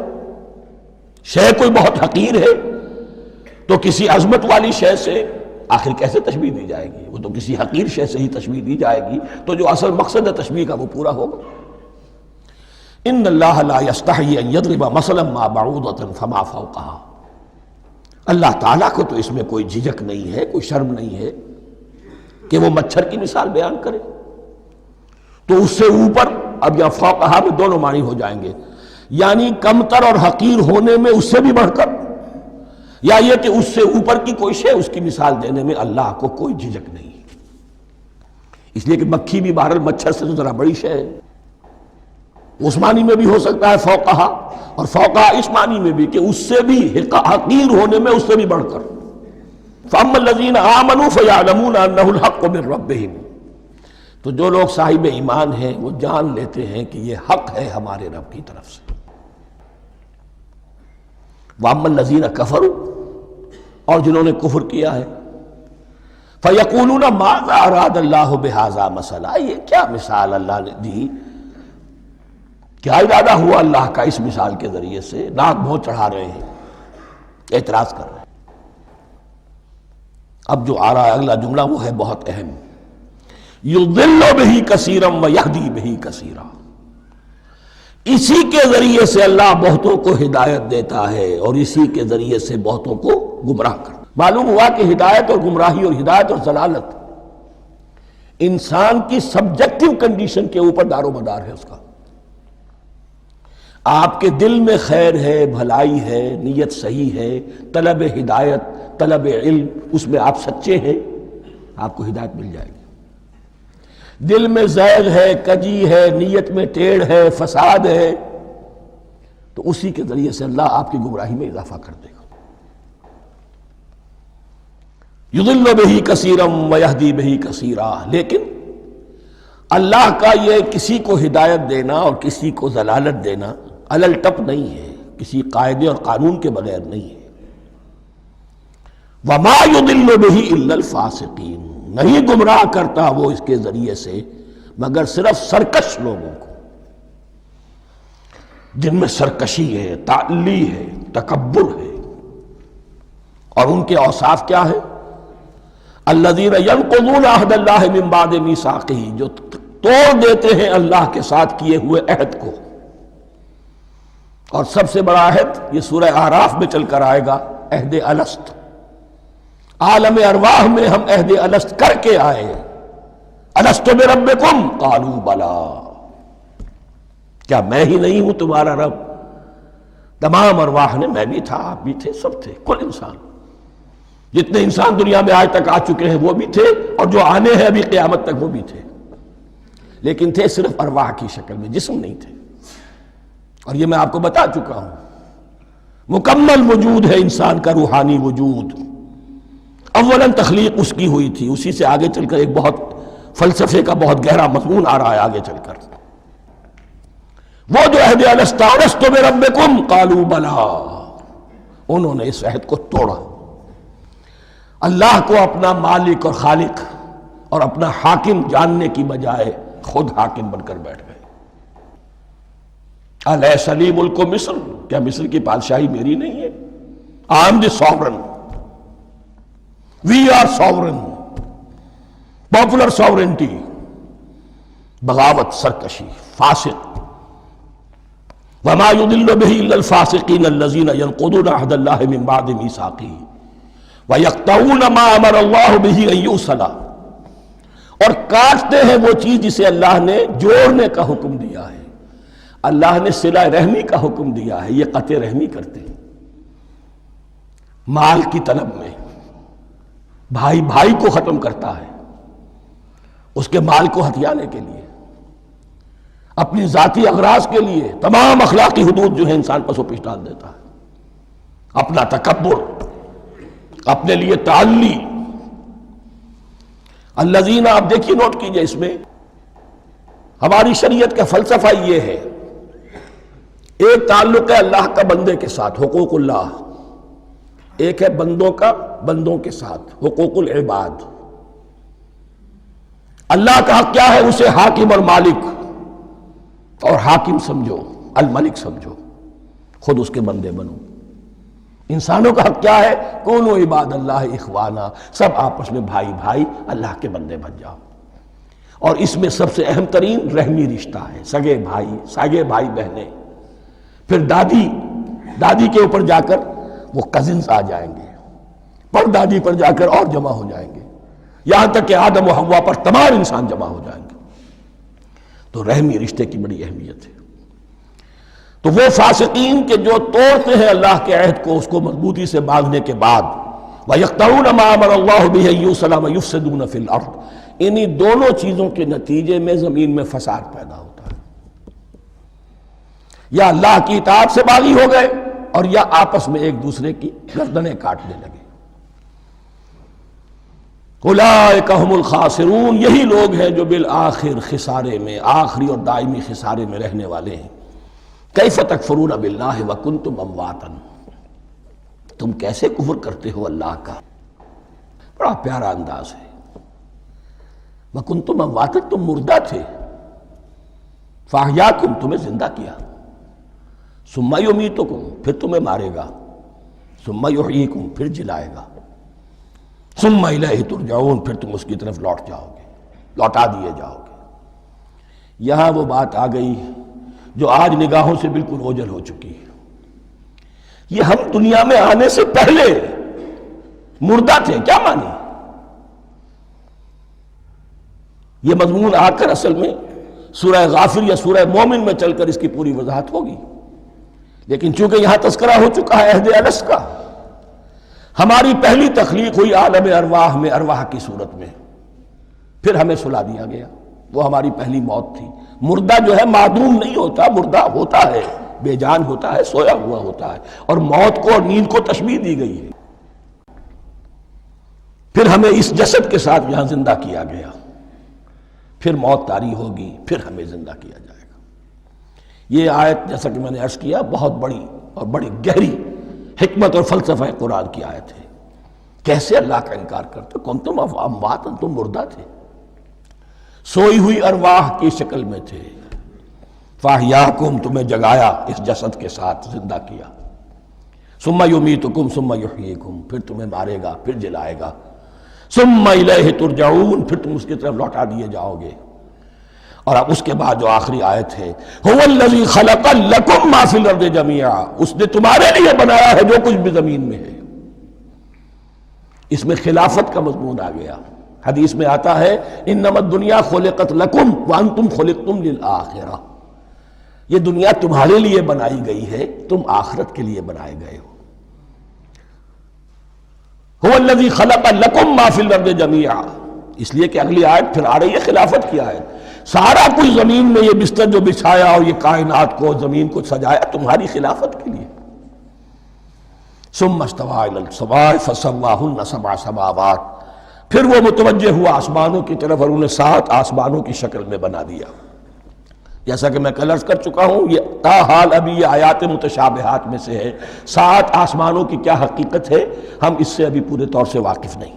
شے کوئی بہت حقیر ہے تو کسی عظمت والی شے سے آخر کیسے تشبیہ دی جائے گی؟ وہ تو کسی حقیر شے سے ہی تشبیہ دی جائے گی تو جو اصل مقصد ہے تشبیہ کا وہ پورا ہوگا۔ ان اللہ لا یستحی ان یضرب مثلا ما بعوضۃ فما فوقہا، اللہ تعالیٰ کو تو اس میں کوئی جھجک نہیں ہے، کوئی شرم نہیں ہے کہ وہ مچھر کی مثال بیان کرے، تو اس سے اوپر، اب یا فوقہا میں دونوں معنی ہو جائیں گے، یعنی کمتر اور حقیر ہونے میں اس سے بھی بڑھ کر، یا یہ کہ اس سے اوپر کی کوئی شے اس کی مثال دینے میں اللہ کو کوئی جھجک نہیں، اس لیے کہ مکھی بھی بہرحال مچھر سے تو ذرا بڑی شے ہے۔ اس معنی میں بھی ہو سکتا ہے فوقہا، اور فوقہا اس معنی میں بھی کہ اس سے بھی حقیر ہونے میں اس سے بھی بڑھ کر۔ فَأَمَّا الَّذِينَ آمَنُوا فَيَعْلَمُونَ أَنَّهُ الْحَقُّ مِن رَّبِّهِمْ، تو جو لوگ صاحب ایمان ہیں وہ جان لیتے ہیں کہ یہ حق ہے ہمارے رب کی طرف سے۔ وَأَمَّا الَّذِينَ كَفَرُوا، اور جنہوں نے کفر کیا ہے، فَيَقُولُونَ مَاذَا أَرَادَ اللَّهُ بِهَذَا مَثَلًا، یہ کیا مثال اللہ نے دی، کیا ارادہ ہوا اللہ کا اس مثال کے ذریعے سے؟ ناک بھون چڑھا رہے ہیں، اعتراض کر رہے ہیں۔ اب جو آ رہا ہے اگلا جملہ وہ ہے بہت اہم، یضل بہ کثیرا ویہدی بہ کثیرا، اسی کے ذریعے سے اللہ بہتوں کو ہدایت دیتا ہے اور اسی کے ذریعے سے بہتوں کو گمراہ کرتا۔ معلوم ہوا کہ ہدایت اور گمراہی اور ہدایت اور ضلالت انسان کی سبجیکٹو کنڈیشن کے اوپر دار و مدار ہے اس کا۔ آپ کے دل میں خیر ہے، بھلائی ہے، نیت صحیح ہے، طلب ہدایت، طلب علم، اس میں آپ سچے ہیں، آپ کو ہدایت مل جائے گی۔ دل میں زیغ ہے، کجی ہے، نیت میں ٹیڑھ ہے، فساد ہے، تو اسی کے ذریعے سے اللہ آپ کی گمراہی میں اضافہ کر دے گا۔ یضل بہ کثیرا ویہدی بہ کثیرا، لیکن اللہ کا یہ کسی کو ہدایت دینا اور کسی کو ضلالت دینا علل ٹپ نہیں ہے، کسی قاعدے اور قانون کے بغیر نہیں ہے۔ وما یضل بہ الا الفاسقین، نہیں گمراہ کرتا وہ اس کے ذریعے سے مگر صرف سرکش لوگوں کو، جن میں سرکشی ہے، تعلی ہے، تکبر ہے، اور ان کے اوصاف کیا ہے؟ الذین ینقضون عہد اللہ من بعد میثاقہ، جو توڑ دیتے ہیں اللہ کے ساتھ کیے ہوئے عہد کو۔ اور سب سے بڑا عہد یہ سورہ اعراف میں چل کر آئے گا، عہد الست۔ عالم ارواح میں ہم عہد الست کر کے آئے، الست بربکم قالوا بلا، کیا میں ہی نہیں ہوں تمہارا رب؟ تمام ارواح نے، میں بھی تھا، آپ بھی تھے، سب تھے، کل انسان، جتنے انسان دنیا میں آج تک آ چکے ہیں وہ بھی تھے، اور جو آنے ہیں ابھی قیامت تک وہ بھی تھے، لیکن تھے صرف ارواح کی شکل میں، جسم نہیں تھے۔ اور یہ میں آپ کو بتا چکا ہوں، مکمل وجود ہے انسان کا روحانی وجود۔ اولاً تخلیق اس کی ہوئی تھی، اسی سے آگے چل کر ایک بہت فلسفے کا بہت گہرا مضمون آ رہا ہے آگے چل کر۔ وہ جو عہد الستانست بربکم قالوا بلا، انہوں نے اس عہد کو توڑا، اللہ کو اپنا مالک اور خالق اور اپنا حاکم جاننے کی بجائے خود حاکم بن کر بیٹھ گئے۔ الیس لی ملک مصر، کیا مصر کی بادشاہی میری نہیں ہے؟ I am the sovereign. We are sovereign. Popular sovereignty. بغاوت، سرکشی، فاسق۔ وما يضل به الا الفاسقين الذين ينقضون عهد الله من بعد ميثاقه ويقطعون ما امر الله به ان يوصل، اور کاٹتے ہیں وہ چیز جسے اللہ نے جوڑنے کا حکم دیا ہے۔ اللہ نے صلہ رحمی کا حکم دیا ہے، یہ قطع رحمی کرتے ہیں مال کی طلب میں، بھائی بھائی کو ختم کرتا ہے اس کے مال کو ہتھیانے کے لیے، اپنی ذاتی اغراض کے لیے تمام اخلاقی حدود جو ہے انسان پس و پیش ڈال دیتا ہے، اپنا تکبر، اپنے لیے تعلی۔ الذین، آپ دیکھیے نوٹ کیجئے، اس میں ہماری شریعت کا فلسفہ یہ ہے، ایک تعلق ہے اللہ کا بندے کے ساتھ، حقوق اللہ، ایک ہے بندوں کا بندوں کے ساتھ، حقوق العباد۔ اللہ کا حق کیا ہے؟ اسے حاکم اور مالک، اور حاکم سمجھو، الملک سمجھو، خود اس کے بندے بنو۔ انسانوں کا حق کیا ہے؟ کونوا عباد اللہ اخوانا، سب آپس میں بھائی بھائی اللہ کے بندے بن جاؤ۔ اور اس میں سب سے اہم ترین رحمی رشتہ ہے، سگے بھائی بہنیں، پھر دادی کے اوپر جا کر وہ کزنز آ جائیں گے، پر دادی پر جا کر اور جمع ہو جائیں گے، یہاں تک کہ آدم و حوا پر تمام انسان جمع ہو جائیں گے۔ تو رحمی رشتے کی بڑی اہمیت ہے۔ تو وہ فاسقین کے جو توڑتے ہیں اللہ کے عہد کو، اس کو مضبوطی سے باندھنے کے بعد، وَيَقْطَعُونَ مَا أَمَرَ اللَّهُ بِهِ أَن يُوصَلَ وَيُفْسِدُونَ فِي الْأَرْضِ، انہی دونوں چیزوں کے نتیجے میں زمین میں فساد پیدا ہوتا ہے، یا اللہ کی اطاعت سے باغی ہو گئے اور یا آپس میں ایک دوسرے کی گردنیں کاٹنے لگے۔ اولئک ھم الخاسرون، یہی لوگ ہیں جو بالآخر خسارے میں، آخری اور دائمی خسارے میں رہنے والے ہیں۔ کیف تکفرون باللہ وکنتم امواتا، تم کیسے کفر کرتے ہو اللہ کا؟ بڑا پیارا انداز ہے۔ وکنتم امواتا، تم مردہ تھے، فاحیاکم، تمہیں زندہ کیا، ثم یمیتکم، پھر تمہیں مارے گا، ثم یحییکم، پھر جلائے گا، ثم الیہ ترجعون، پھر تم اس کی طرف لوٹ جاؤ گے، لوٹا دیے جاؤ گے۔ یہاں وہ بات آ گئی جو آج نگاہوں سے بالکل اوجھل ہو چکی ہے۔ یہ ہم دنیا میں آنے سے پہلے مردہ تھے، کیا مانی؟ یہ مضمون آ کر اصل میں سورہ غافر یا سورہ مومن میں چل کر اس کی پوری وضاحت ہوگی، لیکن چونکہ یہاں تذکرہ ہو چکا ہے عہد الست کا، ہماری پہلی تخلیق ہوئی عالم ارواح میں، ارواح کی صورت میں، پھر ہمیں سلا دیا گیا، وہ ہماری پہلی موت تھی۔ مردہ جو ہے معدوم نہیں ہوتا، مردہ ہوتا ہے، بے جان ہوتا ہے، سویا ہوا ہوتا ہے، اور موت کو اور نیند کو تشبیہ دی گئی ہے۔ پھر ہمیں اس جسد کے ساتھ یہاں زندہ کیا گیا، پھر موت طاری ہوگی، پھر ہمیں زندہ کیا جائے گا۔ یہ آیت جیسا کہ میں نے عرض کیا بہت بڑی اور بڑی گہری حکمت اور فلسفہ قرآن کی آیت ہے۔ کیسے اللہ کا انکار کرتے؟ کنتم اموات، تم مردہ تھے، سوئی ہوئی ارواح کی شکل میں تھے، فاحیاکم، تمہیں جگایا اس جسد کے ساتھ، زندہ کیا، ثم یمیتکم ثم یحییکم، پھر تمہیں مارے گا، پھر جلائے گا، ثم الیہ ترجعون، پھر تم اس کی طرف لوٹا دیے جاؤ گے۔ اور اب اس کے بعد جو آخری آیت ہے، هو الذی خلق لکم ما فی الارض جمیعا، اس نے تمہارے لیے بنایا ہے جو کچھ بھی زمین میں ہے۔ اس میں خلافت کا مضمون آ گیا۔ حدیث میں آتا ہے انما الدنیا خلقت لکم وانتم خلقتم للآخرہ، یہ دنیا تمہارے لیے بنائی گئی ہے، تم آخرت کے لیے بنائے گئے ہو۔ هو الذی خلق لکم ما فی الارض جمیعا، اس لیے کہ اگلی آیت پھر آ رہی ہے خلافت کی آیت۔ سارا کچھ زمین میں یہ بستر جو بچھایا اور یہ کائنات کو، زمین کو سجایا تمہاری خلافت کے لیے۔ ثم استوى الى السماء فسواهن سبع سماوات، پھر وہ متوجہ ہوا آسمانوں کی طرف اور انہیں 7 آسمانوں کی شکل میں بنا دیا۔ جیسا کہ میں کل عرض کر چکا ہوں، یہ تاحال ابھی یہ آیات متشابہات میں سے ہے، 7 آسمانوں کی کیا حقیقت ہے ہم اس سے ابھی پورے طور سے واقف نہیں۔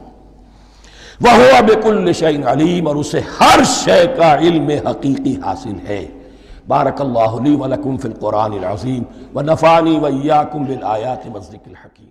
وَهُوَ بِكُلِّ شَيْءٍ عَلِيمٌ، اور اسے ہر شے کا علم حقیقی حاصل ہے۔ بارک اللہ لی ولکم فی القرآن العظیم ونفعنی وإیاکم بالآیات والذکر الحکیم۔